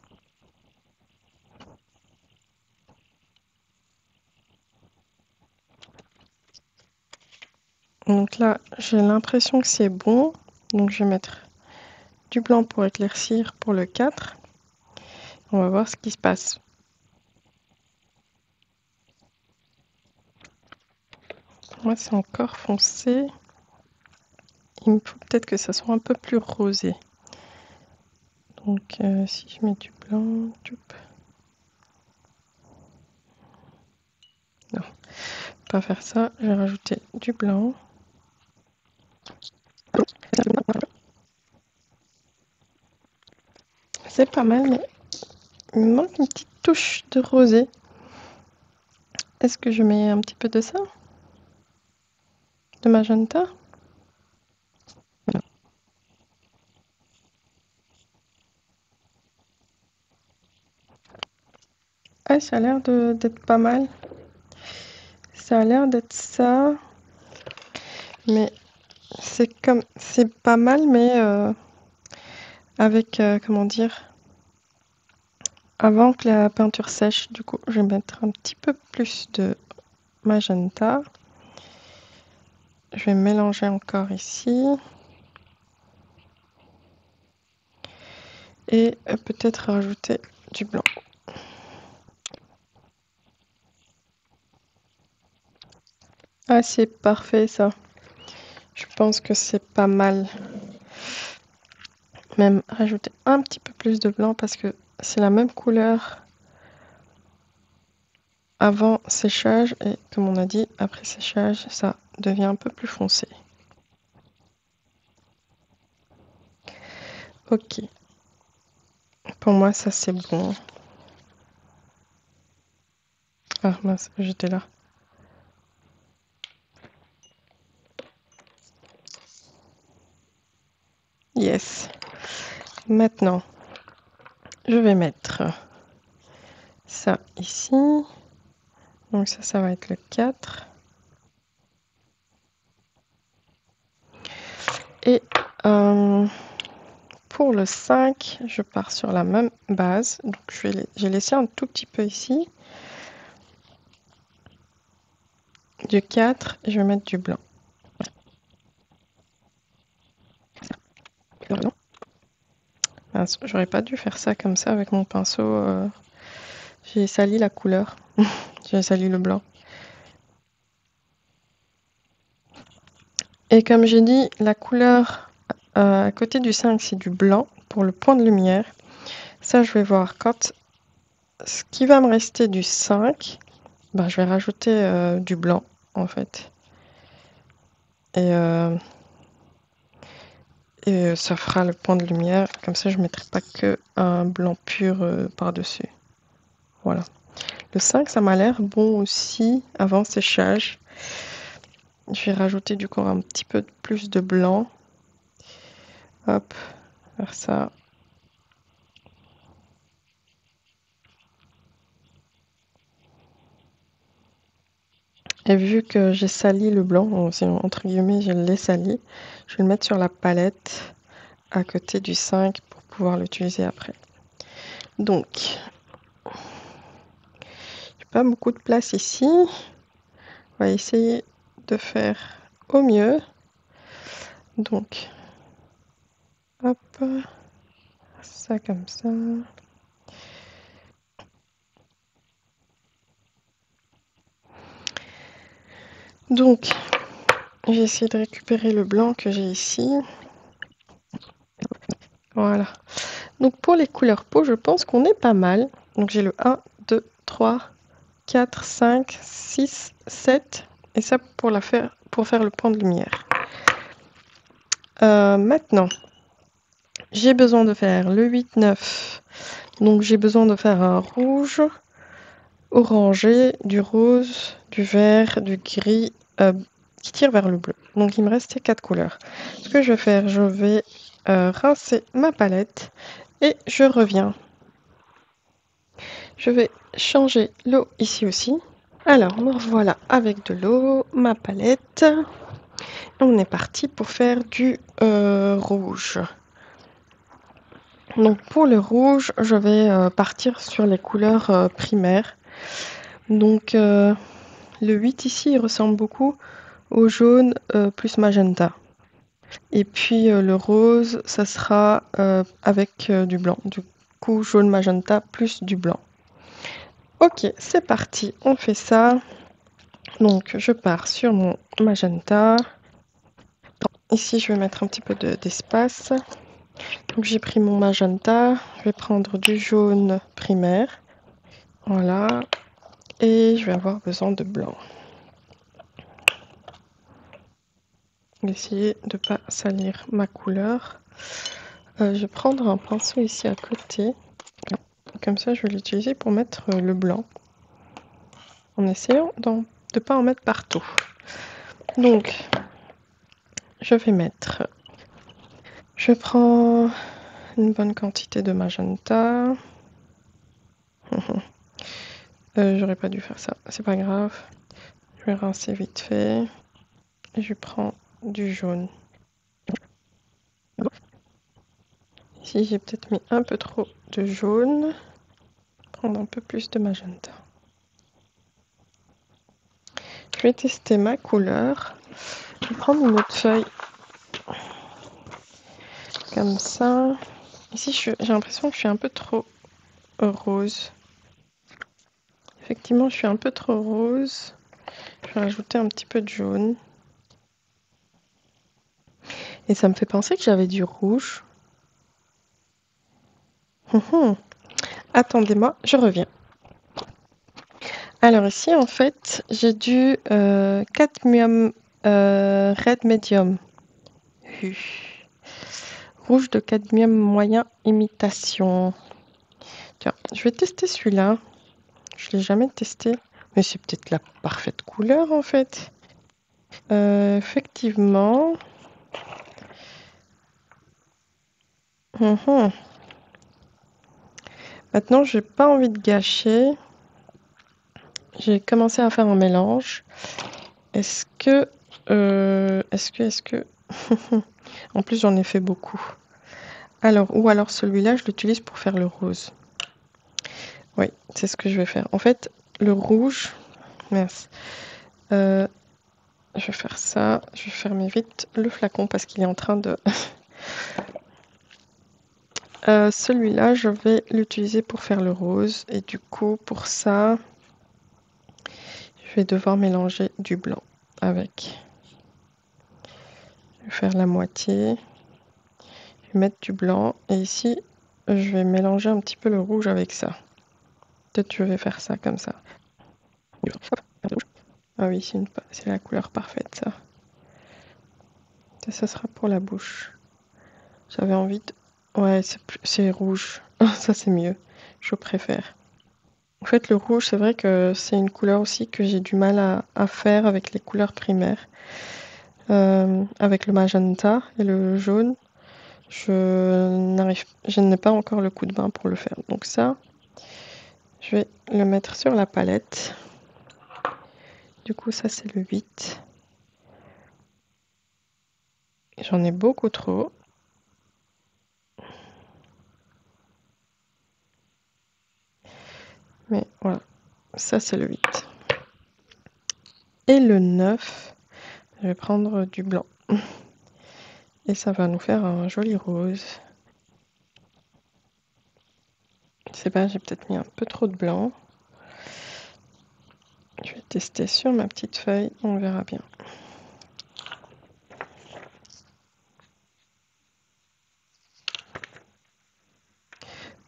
A: Donc là, j'ai l'impression que c'est bon. Donc je vais mettre du blanc pour éclaircir pour le 4. On va voir ce qui se passe. Pour moi, c'est encore foncé. Il me faut peut-être que ça soit un peu plus rosé. Donc si je mets du blanc, non, pas faire ça. Je vais rajouter du blanc. C'est pas mal, mais il me manque une petite touche de rosé. Est-ce que je mets un petit peu de ça? De magenta? Ah, ça a l'air d'être pas mal. Ça a l'air d'être ça. Mais c'est pas mal, mais avec, comment dire, avant que la peinture sèche. Du coup, je vais mettre un petit peu plus de magenta. Je vais mélanger encore ici. Et peut-être rajouter du blanc. Ah, c'est parfait ça. Je pense que c'est pas mal. Même rajouter un petit peu plus de blanc parce que c'est la même couleur avant séchage et comme on a dit, après séchage, ça devient un peu plus foncé. Ok. Pour moi, ça c'est bon. Ah mince, j'étais là. Yes. Maintenant, je vais mettre ça ici. Donc ça va être le 4. Et pour le 5, je pars sur la même base. Donc j'ai laissé un tout petit peu ici. Du 4, et je vais mettre du blanc. Mince, j'aurais pas dû faire ça comme ça avec mon pinceau. J'ai sali la couleur. J'ai sali le blanc. Et comme j'ai dit, la couleur à côté du 5, c'est du blanc pour le point de lumière. Ça, je vais voir quand ce qui va me rester du 5, ben, je vais rajouter du blanc en fait. Et ça fera le point de lumière. Comme ça, je ne mettrai pas que un blanc pur par-dessus. Voilà. Le 5, ça m'a l'air bon aussi avant séchage. Je vais rajouter du coup un petit peu plus de blanc. Hop, faire ça. Et vu que j'ai sali le blanc, entre guillemets, je l'ai sali, je vais le mettre sur la palette à côté du 5 pour pouvoir l'utiliser après. Donc, j'ai pas beaucoup de place ici. On va essayer de faire au mieux. Donc, hop, ça comme ça. Donc, Je vais essayer de récupérer le blanc que j'ai ici. Voilà. Donc pour les couleurs peau, je pense qu'on est pas mal. Donc j'ai le 1, 2, 3, 4, 5, 6, 7. Et ça pour faire le point de lumière. Maintenant, j'ai besoin de faire le 8, 9. Donc j'ai besoin de faire un rouge, orangé, du rose, du vert, du gris, qui tire vers le bleu. Donc il me reste ces 4 couleurs. Ce que je vais faire, je vais rincer ma palette et je reviens. Je vais changer l'eau ici aussi. Alors me revoilà avec de l'eau, ma palette. On est parti pour faire du rouge. Donc pour le rouge, je vais partir sur les couleurs primaires. Donc le 8 ici, il ressemble beaucoup au jaune plus magenta. Et puis le rose, ça sera avec du blanc. Du coup, jaune magenta plus du blanc. Ok, c'est parti, on fait ça. Donc je pars sur mon magenta. Ici, je vais mettre un petit peu d'espace. Donc j'ai pris mon magenta. Je vais prendre du jaune primaire. Voilà. Et je vais avoir besoin de blanc. Je vais essayer de ne pas salir ma couleur. Je vais prendre un pinceau ici à côté. Comme ça, je vais l'utiliser pour mettre le blanc. En essayant de ne pas en mettre partout. Donc, je vais mettre... Je prends une bonne quantité de magenta. J'aurais pas dû faire ça, c'est pas grave. Je vais rincer vite fait. Et je prends du jaune. Ici, j'ai peut-être mis un peu trop de jaune. Prendre un peu plus de magenta. Je vais tester ma couleur. Je vais prendre une autre feuille. Comme ça. Ici, j'ai l'impression que je suis un peu trop rose. Effectivement, je suis un peu trop rose. Je vais rajouter un petit peu de jaune. Et ça me fait penser que j'avais du rouge. Attendez-moi, je reviens. Alors ici, en fait, j'ai du cadmium red medium. Rouge de cadmium moyen imitation. Tiens, je vais tester celui-là. Je ne l'ai jamais testé. Mais c'est peut-être la parfaite couleur, en fait. Effectivement. Maintenant, j'ai pas envie de gâcher. J'ai commencé à faire un mélange. Est-ce que... En plus, j'en ai fait beaucoup. Alors, ou alors celui-là, je l'utilise pour faire le rose. Oui, c'est ce que je vais faire. En fait, le rouge... Mince. Je vais faire ça. Je vais fermer vite le flacon parce qu'il est en train de... celui-là, je vais l'utiliser pour faire le rose. Et du coup, pour ça, je vais devoir mélanger du blanc avec. Je vais faire la moitié. Je vais mettre du blanc. Et ici, je vais mélanger un petit peu le rouge avec ça. Peut-être que je vais faire ça comme ça. Ah oui, c'est la couleur parfaite, ça. Ça sera pour la bouche. J'avais envie de... Ouais, c'est rouge. Ça, c'est mieux. Je préfère. En fait, le rouge, c'est vrai que c'est une couleur aussi que j'ai du mal à faire avec les couleurs primaires. Avec le magenta et le jaune, je n'ai pas encore le coup de main pour le faire. Donc ça, je vais le mettre sur la palette. Du coup, ça, c'est le 8. J'en ai beaucoup trop. Mais voilà, ça, c'est le 8. Et le 9, je vais prendre du blanc. Et ça va nous faire un joli rose. Je sais pas, j'ai peut-être mis un peu trop de blanc. Je vais tester sur ma petite feuille, on verra bien.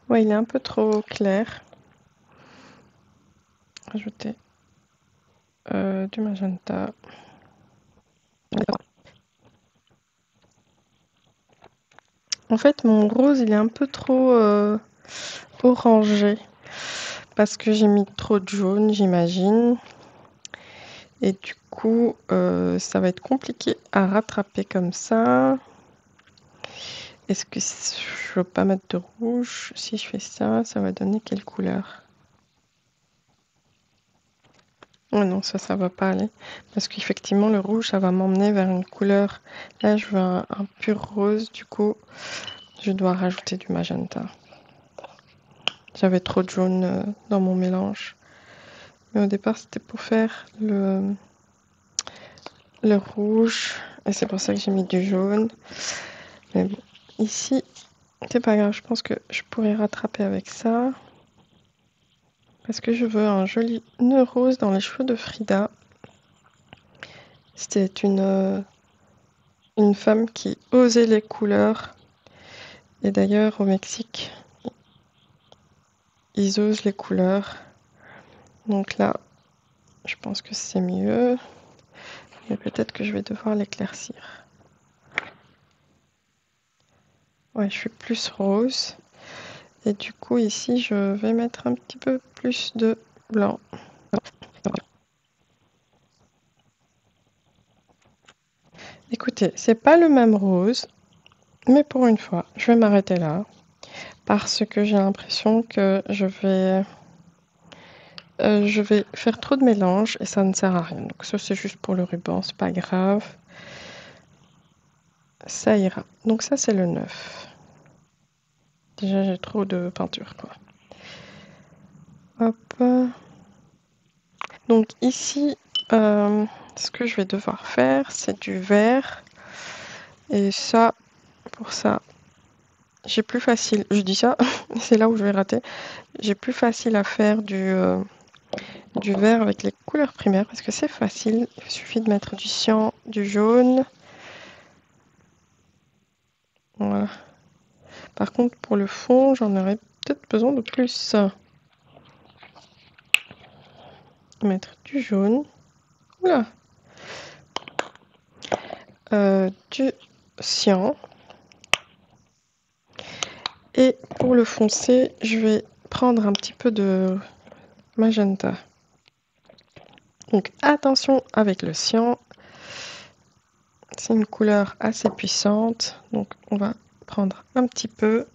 A: Ouais, il est un peu trop clair. Rajouter du magenta. En fait, mon rose, il est un peu trop orangé. Parce que j'ai mis trop de jaune, j'imagine. Et du coup, ça va être compliqué à rattraper comme ça. Est-ce que je veux pas mettre de rouge? Si je fais ça, ça va donner quelle couleur? Oh non, ça va pas aller. Parce qu'effectivement, le rouge, ça va m'emmener vers une couleur. Là, je veux un pur rose. Du coup, je dois rajouter du magenta. J'avais trop de jaune dans mon mélange. Mais au départ, c'était pour faire le rouge. Et c'est pour ça que j'ai mis du jaune. Mais bon, ici, c'est pas grave. Je pense que je pourrais rattraper avec ça. Parce que je veux un joli nœud rose dans les cheveux de Frida. C'était une femme qui osait les couleurs. Et d'ailleurs, au Mexique, ils osent les couleurs. Donc là, je pense que c'est mieux. Mais peut-être que je vais devoir l'éclaircir. Ouais, je suis plus rose. Et du coup, ici, je vais mettre un petit peu plus de blanc. Écoutez, c'est pas le même rose, mais pour une fois, je vais m'arrêter là. Parce que j'ai l'impression que je vais faire trop de mélange et ça ne sert à rien. Donc ça, c'est juste pour le ruban, c'est pas grave. Ça ira. Donc ça, c'est le 9. Déjà, j'ai trop de peinture, quoi. Hop. Donc ici, ce que je vais devoir faire, c'est du vert. Et ça, pour ça, j'ai plus facile. Je dis ça, c'est là où je vais rater. J'ai plus facile à faire du vert avec les couleurs primaires parce que c'est facile. Il suffit de mettre du cyan, du jaune. Voilà. Par contre, pour le fond, j'en aurais peut-être besoin de plus. Mettre du jaune. Oula. Du cyan. Et pour le foncé, je vais prendre un petit peu de magenta. Donc attention avec le cyan. C'est une couleur assez puissante. Donc on va prendre un petit peu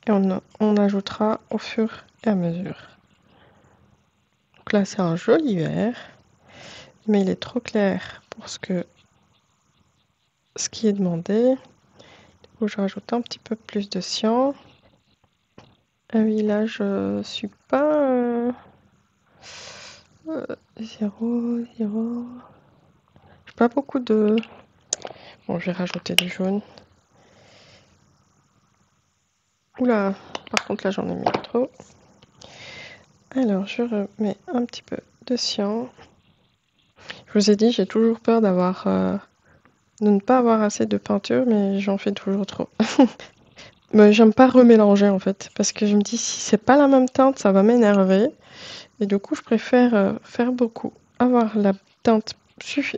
A: et on ajoutera au fur et à mesure. Donc là c'est un joli vert, mais il est trop clair pour ce qui est demandé. Du coup je rajoute un petit peu plus de cyan. Ah oui, là je suis pas 0, 0. J'ai pas beaucoup de... Bon, je vais rajouter du jaune. Oula, par contre là j'en ai mis trop. Alors je remets un petit peu de cyan. Je vous ai dit, j'ai toujours peur de ne pas avoir assez de peinture, mais j'en fais toujours trop. Mais j'aime pas remélanger en fait, parce que je me dis si c'est pas la même teinte, ça va m'énerver. Et du coup, je préfère faire beaucoup, avoir la teinte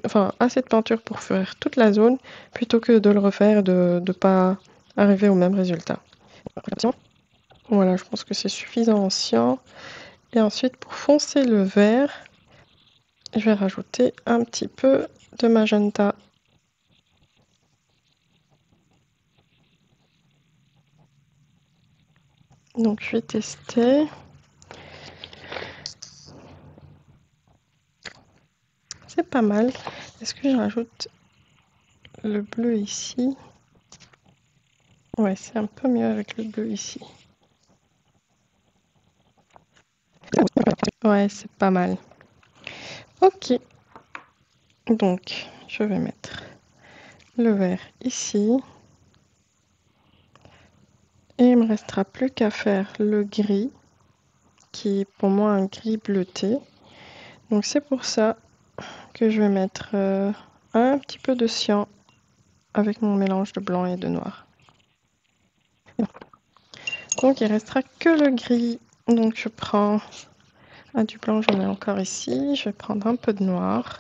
A: enfin assez de peinture pour faire toute la zone, plutôt que de le refaire et de ne pas arriver au même résultat. Voilà, je pense que c'est suffisant en cyan. Et ensuite, pour foncer le vert, je vais rajouter un petit peu de magenta. Donc je vais tester. C'est pas mal. Est-ce que je rajoute le bleu ici? Ouais, c'est un peu mieux avec le bleu ici. Ouais, c'est pas mal. Ok. Donc, je vais mettre le vert ici. Et il me restera plus qu'à faire le gris, qui est pour moi un gris bleuté. Donc c'est pour ça que je vais mettre un petit peu de cyan avec mon mélange de blanc et de noir. Donc il restera que le gris. Donc je prends du blanc, j'en ai encore ici. Je vais prendre un peu de noir.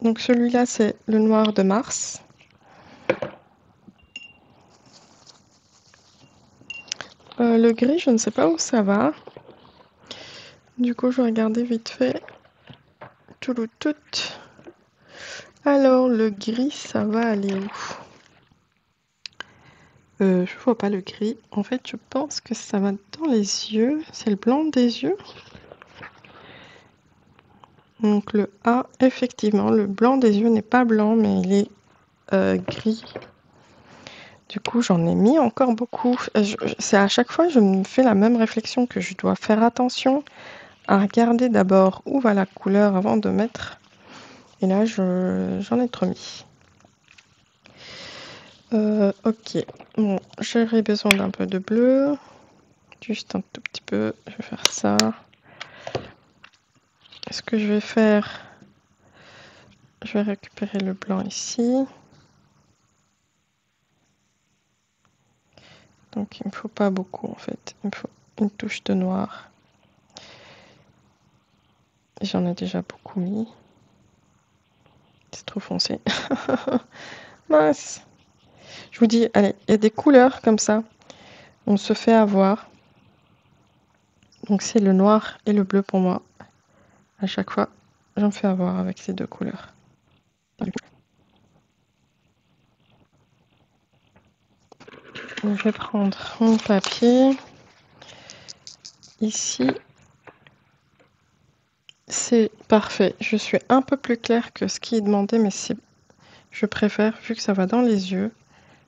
A: Donc celui-là, c'est le noir de Mars. Le gris, je ne sais pas où ça va. Du coup, je vais regarder vite fait. Tout. Alors, le gris, ça va aller où? Je vois pas le gris. En fait, je pense que ça va dans les yeux. C'est le blanc des yeux. Donc le A, effectivement, le blanc des yeux n'est pas blanc, mais il est gris. Du coup, j'en ai mis encore beaucoup. C'est à chaque fois, je me fais la même réflexion que je dois faire attention à regarder d'abord où va la couleur avant de mettre. Et là, j'en ai trop mis. Ok, bon, j'aurais besoin d'un peu de bleu. Juste un tout petit peu, je vais faire ça. Ce que je vais faire, je vais récupérer le blanc ici. Donc il me faut pas beaucoup en fait, il me faut une touche de noir. J'en ai déjà beaucoup mis. C'est trop foncé. Mince. Je vous dis, allez, il y a des couleurs comme ça. On se fait avoir. Donc c'est le noir et le bleu pour moi. À chaque fois, j'en fais avoir avec ces deux couleurs. Donc, je vais prendre mon papier. Ici, c'est parfait. Je suis un peu plus claire que ce qui est demandé, mais je préfère, vu que ça va dans les yeux,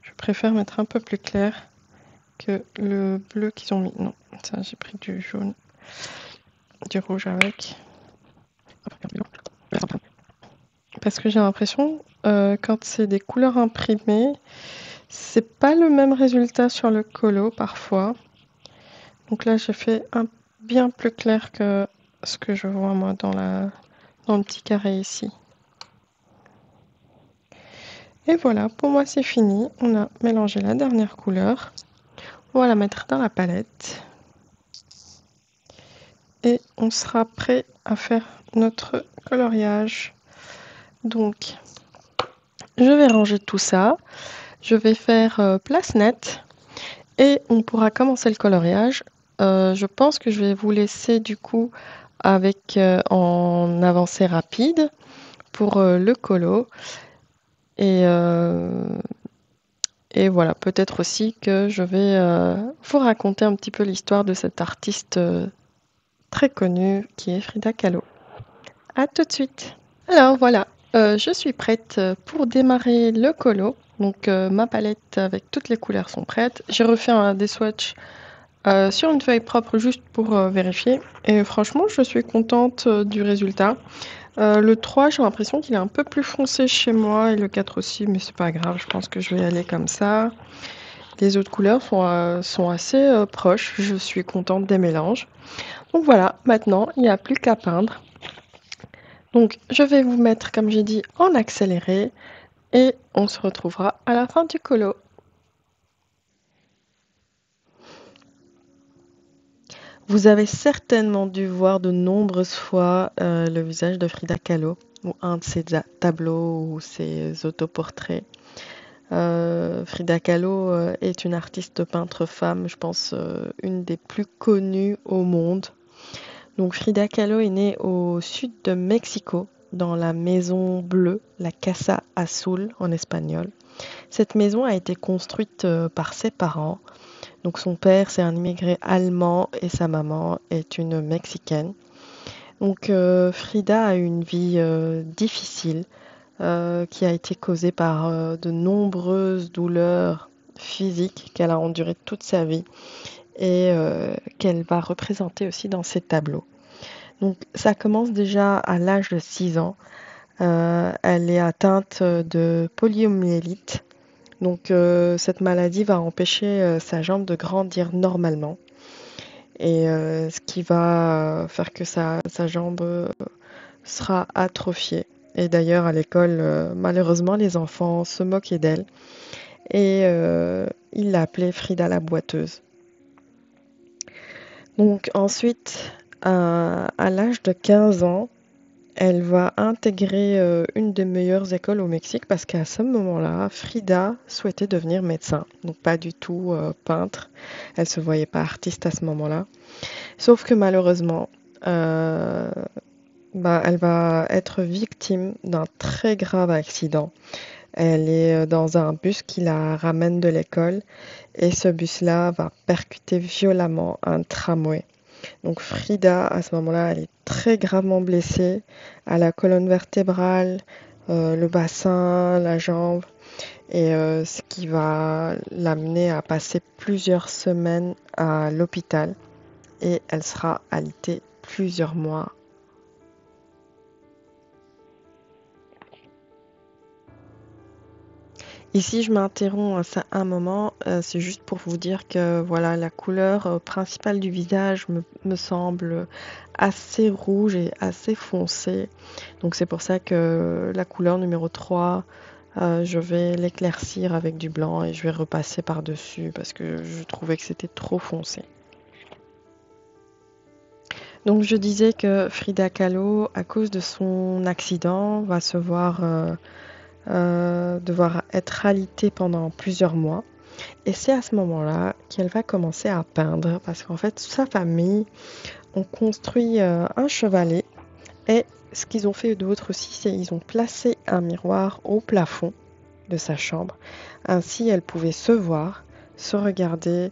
A: je préfère mettre un peu plus clair que le bleu qu'ils ont mis. Non, ça j'ai pris du jaune, du rouge avec. Parce que j'ai l'impression, quand c'est des couleurs imprimées, c'est pas le même résultat sur le colo parfois. Donc là, j'ai fait un bien plus clair que ce que je vois moi dans le petit carré ici. Et voilà, pour moi c'est fini. On a mélangé la dernière couleur. On va la mettre dans la palette. Et on sera prêt à faire notre coloriage. Donc, je vais ranger tout ça. Je vais faire place nette. Et on pourra commencer le coloriage. Je pense que je vais vous laisser du coup avec en avancée rapide pour le colo. Et voilà, peut-être aussi que je vais vous raconter un petit peu l'histoire de cet artiste très connue qui est Frida Kahlo. À tout de suite. Alors voilà, je suis prête pour démarrer le colo. Donc ma palette avec toutes les couleurs sont prêtes. J'ai refait des swatchs sur une feuille propre juste pour vérifier. Et franchement, je suis contente du résultat. Le 3, j'ai l'impression qu'il est un peu plus foncé chez moi et le 4 aussi, mais c'est pas grave, je pense que je vais y aller comme ça. Les autres couleurs sont assez proches, je suis contente des mélanges. Donc voilà, maintenant, il n'y a plus qu'à peindre. Donc je vais vous mettre, comme j'ai dit, en accéléré et on se retrouvera à la fin du colo. Vous avez certainement dû voir de nombreuses fois le visage de Frida Kahlo, ou un de ses tableaux ou ses autoportraits. Frida Kahlo est une artiste peintre femme, je pense une des plus connues au monde. Donc Frida Kahlo est née au sud de Mexico, dans la maison bleue, la Casa Azul en espagnol. Cette maison a été construite par ses parents. Donc son père, c'est un immigré allemand et sa maman est une Mexicaine. Donc Frida a eu une vie difficile qui a été causée par de nombreuses douleurs physiques qu'elle a endurées toute sa vie et qu'elle va représenter aussi dans ses tableaux. Donc ça commence déjà à l'âge de 6 ans. Elle est atteinte de poliomyélite. Donc cette maladie va empêcher sa jambe de grandir normalement. Et ce qui va faire que sa jambe sera atrophiée. Et d'ailleurs, à l'école, malheureusement, les enfants se moquaient d'elle. et il l'appelait Frida la boiteuse. Donc ensuite, à l'âge de 15 ans, elle va intégrer une des meilleures écoles au Mexique parce qu'à ce moment-là, Frida souhaitait devenir médecin, donc pas du tout peintre. Elle se voyait pas artiste à ce moment-là. Sauf que malheureusement, euh, elle va être victime d'un très grave accident. Elle est dans un bus qui la ramène de l'école et ce bus-là va percuter violemment un tramway. Donc Frida, à ce moment-là, elle est très gravement blessée à la colonne vertébrale, le bassin, la jambe, et ce qui va l'amener à passer plusieurs semaines à l'hôpital et elle sera alitée plusieurs mois. Ici, je m'interromps un moment, c'est juste pour vous dire que voilà, la couleur principale du visage me semble assez rouge et assez foncée. Donc c'est pour ça que la couleur numéro 3, je vais l'éclaircir avec du blanc et je vais repasser par-dessus parce que je trouvais que c'était trop foncé. Donc je disais que Frida Kahlo, à cause de son accident, va se voir devoir être alitée pendant plusieurs mois. Et c'est à ce moment-là qu'elle va commencer à peindre parce qu'en fait, sa famille ont construit un chevalet et ce qu'ils ont fait d'autre aussi, c'est qu'ils ont placé un miroir au plafond de sa chambre. Ainsi, elle pouvait se voir, se regarder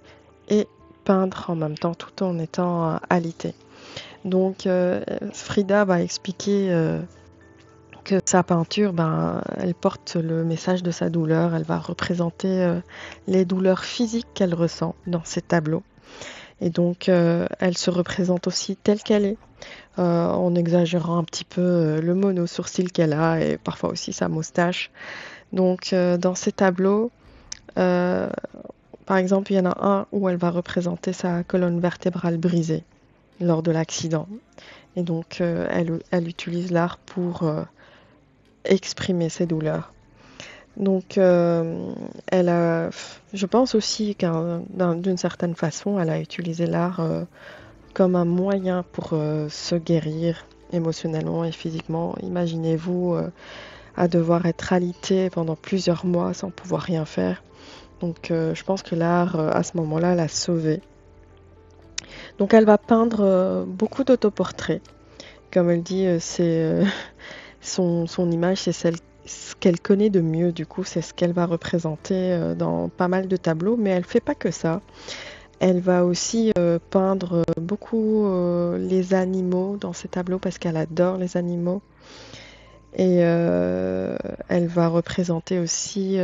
A: et peindre en même temps tout en étant alitée. Donc, Frida va expliquer que sa peinture, elle porte le message de sa douleur. Elle va représenter les douleurs physiques qu'elle ressent dans ses tableaux. Et donc, elle se représente aussi telle qu'elle est, en exagérant un petit peu le mono-sourcil qu'elle a et parfois aussi sa moustache. Donc, dans ces tableaux, euh, par exemple, il y en a un où elle va représenter sa colonne vertébrale brisée lors de l'accident. Et donc, elle utilise l'art pour exprimer ses douleurs. Donc, je pense aussi d'une certaine façon, elle a utilisé l'art comme un moyen pour se guérir émotionnellement et physiquement. Imaginez-vous à devoir être alité pendant plusieurs mois sans pouvoir rien faire. Donc, je pense que l'art, à ce moment-là, l'a sauvée. Donc, elle va peindre beaucoup d'autoportraits. Comme elle dit, son image, c'est ce qu'elle connaît de mieux. Du coup, c'est ce qu'elle va représenter dans pas mal de tableaux. Mais elle fait pas que ça. Elle va aussi peindre beaucoup les animaux dans ses tableaux parce qu'elle adore les animaux. Et elle va représenter aussi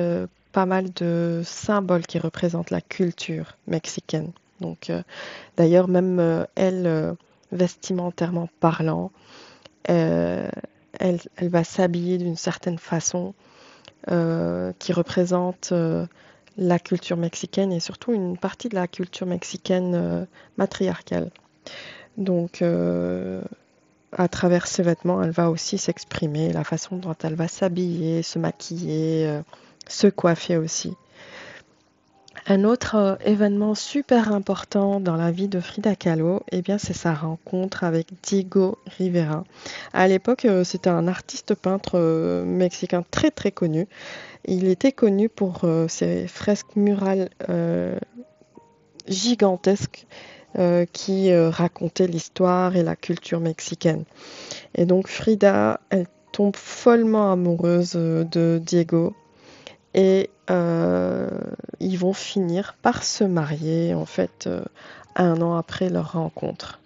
A: pas mal de symboles qui représentent la culture mexicaine. Donc, d'ailleurs, même elle, vestimentairement parlant, euh, elle va s'habiller d'une certaine façon qui représente la culture mexicaine et surtout une partie de la culture mexicaine matriarcale. Donc, à travers ses vêtements, elle va aussi s'exprimer, la façon dont elle va s'habiller, se maquiller, se coiffer aussi. Un autre événement super important dans la vie de Frida Kahlo, eh bien, c'est sa rencontre avec Diego Rivera. À l'époque, c'était un artiste peintre mexicain très très connu. Il était connu pour ses fresques murales gigantesques qui racontaient l'histoire et la culture mexicaine. Et donc Frida, elle tombe follement amoureuse de Diego et ils vont finir par se marier en fait 1 an après leur rencontre.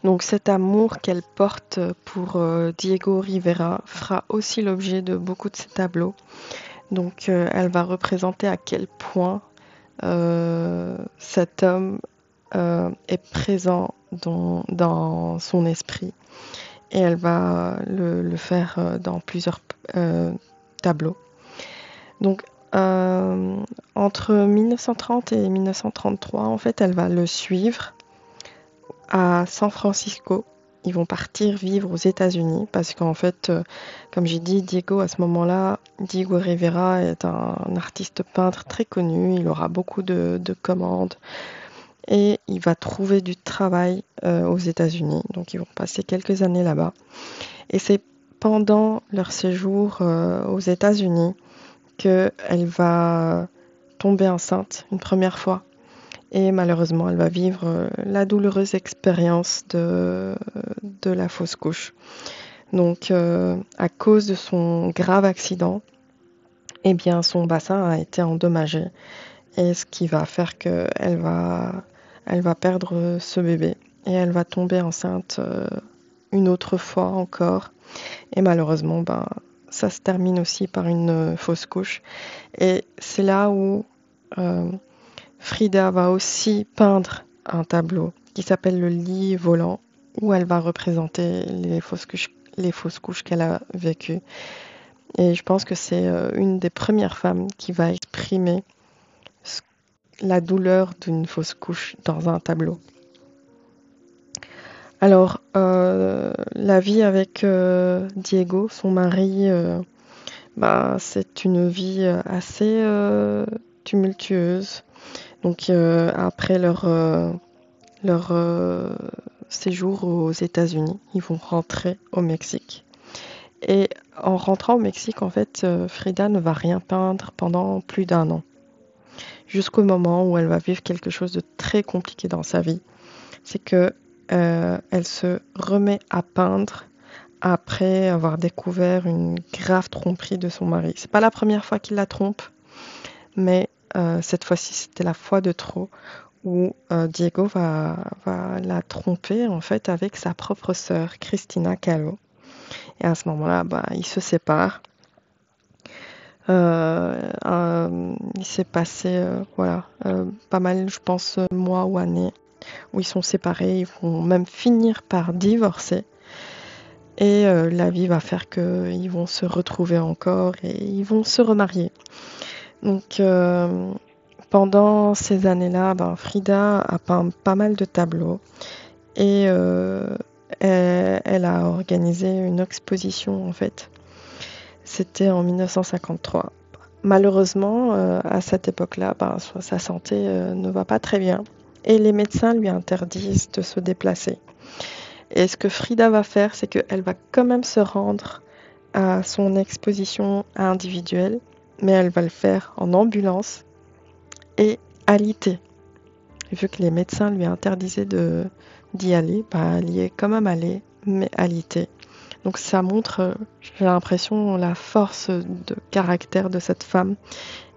A: Donc cet amour qu'elle porte pour Diego Rivera fera aussi l'objet de beaucoup de ses tableaux. Donc elle va représenter à quel point cet homme est présent dans son esprit et elle va le faire dans plusieurs tableaux. Donc entre 1930 et 1933, en fait, elle va le suivre à San Francisco ils vont partir vivre aux États-Unis parce qu'en fait, comme j'ai dit, Diego, à ce moment-là, Diego Rivera est un artiste peintre très connu. Il aura beaucoup de commandes et il va trouver du travail aux États-Unis. Donc, ils vont passer quelques années là-bas. Et c'est pendant leur séjour aux États-Unis qu'elle va tomber enceinte une première fois. Et malheureusement, elle va vivre la douloureuse expérience de la fausse couche. Donc, à cause de son grave accident, eh bien, son bassin a été endommagé. Et ce qui va faire elle va perdre ce bébé. Et elle va tomber enceinte une autre fois encore. Et malheureusement, ben, ça se termine aussi par une fausse couche. Et c'est là où Frida va aussi peindre un tableau qui s'appelle le lit volant, où elle va représenter les fausses couches qu'elle a vécues. Et je pense que c'est une des premières femmes qui va exprimer la douleur d'une fausse couche dans un tableau. Alors, la vie avec Diego, son mari, bah, c'est une vie assez tumultueuse. Donc, après leur séjour aux États-Unis, ils vont rentrer au Mexique. Et en rentrant au Mexique, en fait, Frida ne va rien peindre pendant plus d'1 an. Jusqu'au moment où elle va vivre quelque chose de très compliqué dans sa vie. C'est que elle se remet à peindre après avoir découvert une grave tromperie de son mari. C'est pas la première fois qu'il la trompe, mais cette fois-ci, c'était la fois de trop où Diego va la tromper en fait avec sa propre sœur, Cristina Kahlo. Et à ce moment-là, bah, ils se séparent. Il s'est passé voilà, pas mal, je pense, mois ou années où ils sont séparés. Ils vont même finir par divorcer. Et la vie va faire qu'ils vont se retrouver encore et ils vont se remarier. Donc pendant ces années-là, ben, Frida a peint pas mal de tableaux et elle a organisé une exposition en fait. C'était en 1953. Malheureusement, à cette époque-là, ben, sa santé ne va pas très bien et les médecins lui interdisent de se déplacer. Et ce que Frida va faire, c'est qu'elle va quand même se rendre à son exposition individuelle, mais elle va le faire en ambulance et alité. Vu que les médecins lui interdisaient d'y aller, bah, elle y est quand même allée, mais alité. Donc ça montre, j'ai l'impression, la force de caractère de cette femme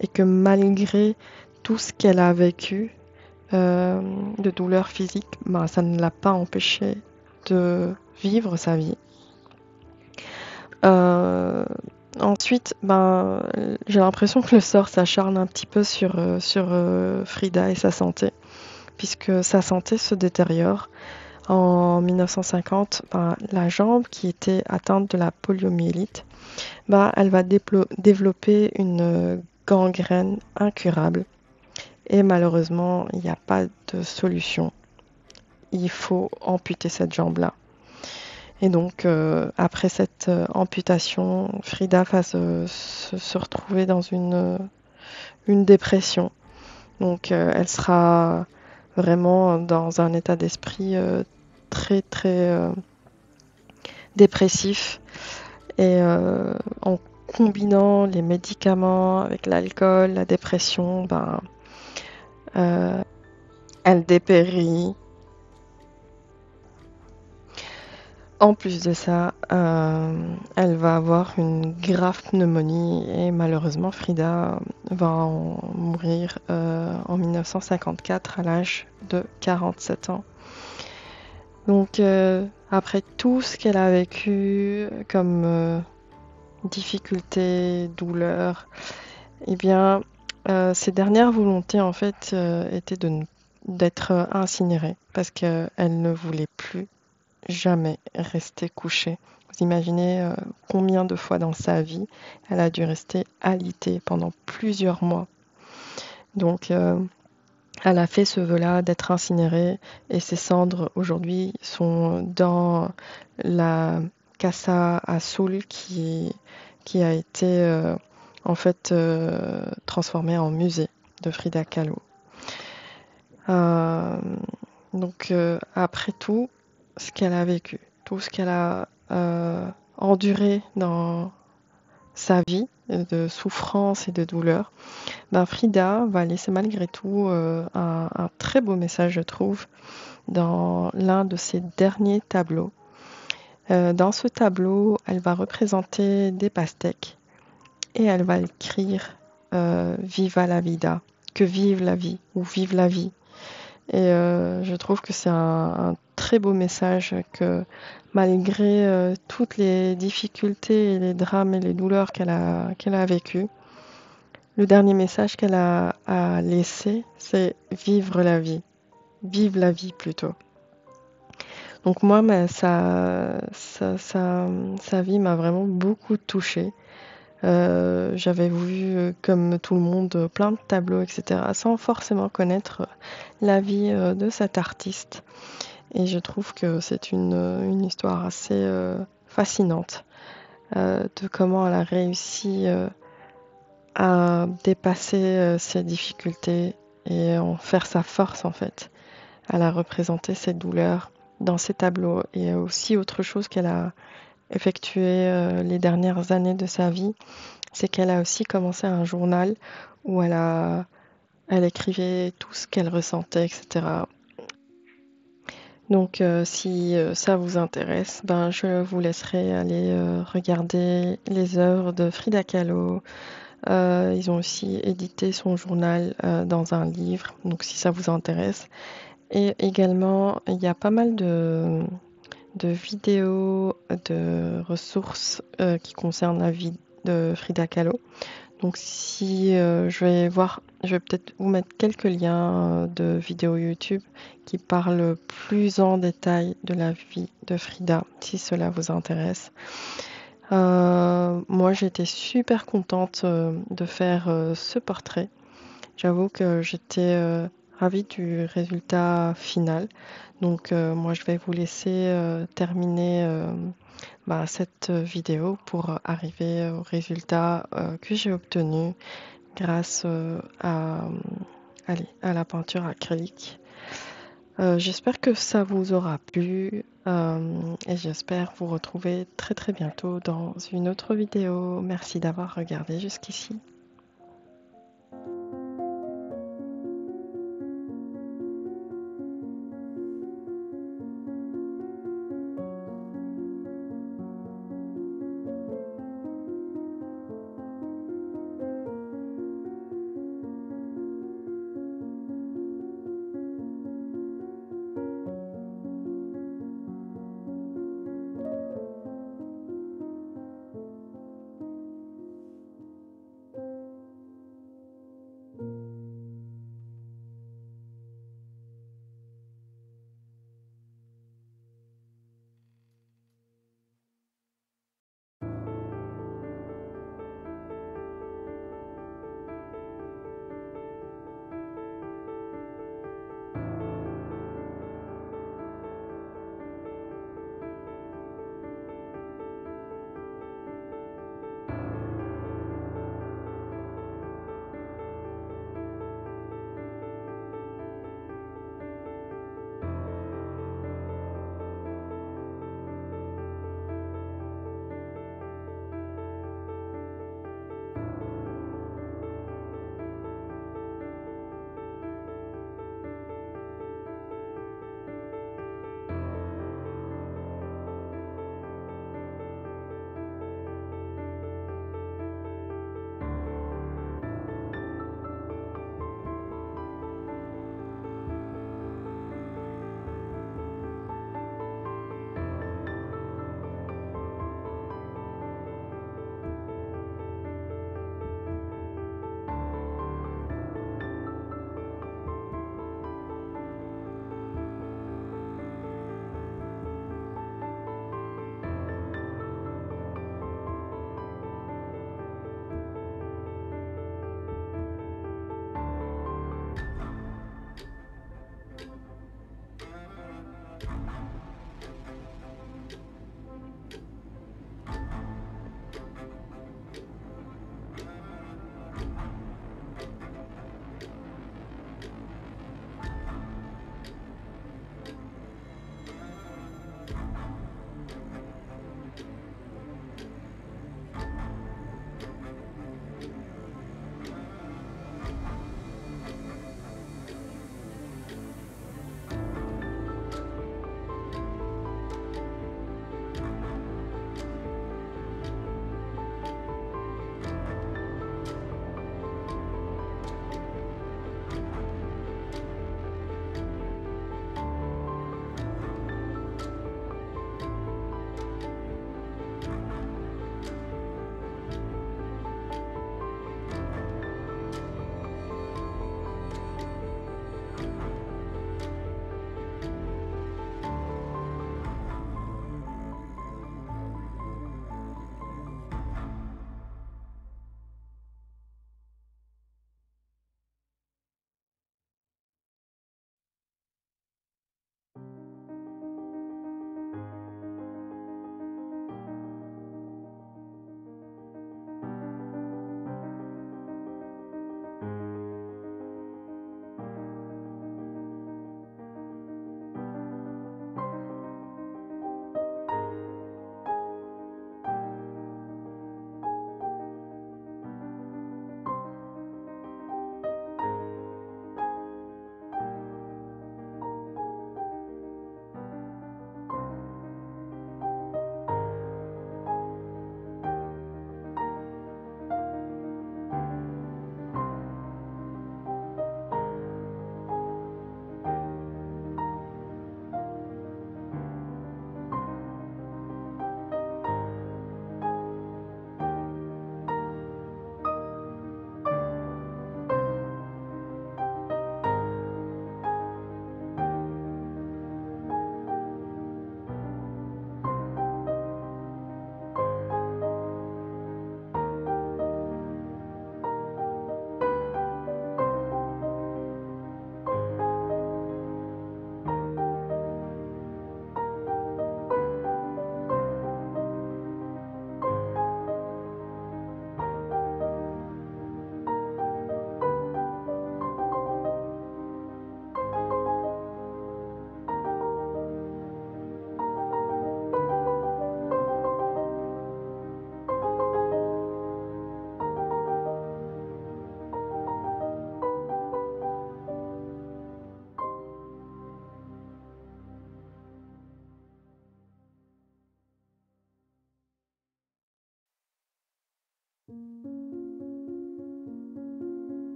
A: et que malgré tout ce qu'elle a vécu de douleur physique, bah, ça ne l'a pas empêchée de vivre sa vie. Euh, Ensuite, ben, j'ai l'impression que le sort s'acharne un petit peu sur Frida et sa santé, puisque sa santé se détériore. En 1950, ben, la jambe qui était atteinte de la poliomyélite, ben, elle va développer une gangrène incurable. Et malheureusement, il n'y a pas de solution. Il faut amputer cette jambe-là. Et donc, après cette amputation, Frida va se retrouver dans une dépression. Donc, elle sera vraiment dans un état d'esprit très, très dépressif. Et en combinant les médicaments avec l'alcool, la dépression, ben, euh, elle dépérit. En plus de ça, elle va avoir une grave pneumonie et malheureusement Frida va en mourir en 1954 à l'âge de 47 ans. Donc après tout ce qu'elle a vécu comme difficultés, douleurs, eh bien ses dernières volontés en fait étaient d'être incinérée parce qu'elle ne voulait plus jamais rester couchée. Vous imaginez combien de fois dans sa vie elle a dû rester alitée pendant plusieurs mois. Donc Elle a fait ce vœu-là d'être incinérée et ses cendres aujourd'hui sont dans la Casa Azul qui a été en fait transformée en musée de Frida Kahlo. Euh, donc après tout ce qu'elle a vécu, tout ce qu'elle a enduré dans sa vie de souffrance et de douleur, ben Frida va laisser malgré tout un très beau message, je trouve, dans l'un de ses derniers tableaux. Dans ce tableau, elle va représenter des pastèques et elle va écrire Viva la vida, que vive la vie ou vive la vie. Et je trouve que c'est un très beau message que malgré toutes les difficultés et les drames et les douleurs qu'elle a vécues, le dernier message qu'elle a à laisser, c'est vivre la vie. Vive la vie plutôt. Donc moi, sa vie m'a vraiment beaucoup touchée. J'avais vu, comme tout le monde, plein de tableaux, etc., sans forcément connaître la vie de cet artiste. Et je trouve que c'est une histoire assez fascinante de comment elle a réussi à dépasser ses difficultés et en faire sa force en fait. Elle a représenté ses douleurs dans ses tableaux et aussi autre chose qu'elle a effectué les dernières années de sa vie, c'est qu'elle a aussi commencé un journal où elle écrivait tout ce qu'elle ressentait, etc. Donc, si ça vous intéresse, ben, je vous laisserai aller regarder les œuvres de Frida Kahlo. Ils ont aussi édité son journal dans un livre, donc si ça vous intéresse. Et également, il y a pas mal de vidéos, de ressources qui concernent la vie de Frida Kahlo. Donc si je vais peut-être vous mettre quelques liens de vidéos YouTube qui parlent plus en détail de la vie de Frida, si cela vous intéresse. Moi, j'étais super contente de faire ce portrait. J'avoue que j'étais ravie du résultat final. Donc moi, je vais vous laisser terminer cette vidéo pour arriver au résultat que j'ai obtenu grâce à la peinture acrylique. J'espère que ça vous aura plu et j'espère vous retrouver très très bientôt dans une autre vidéo. Merci d'avoir regardé jusqu'ici.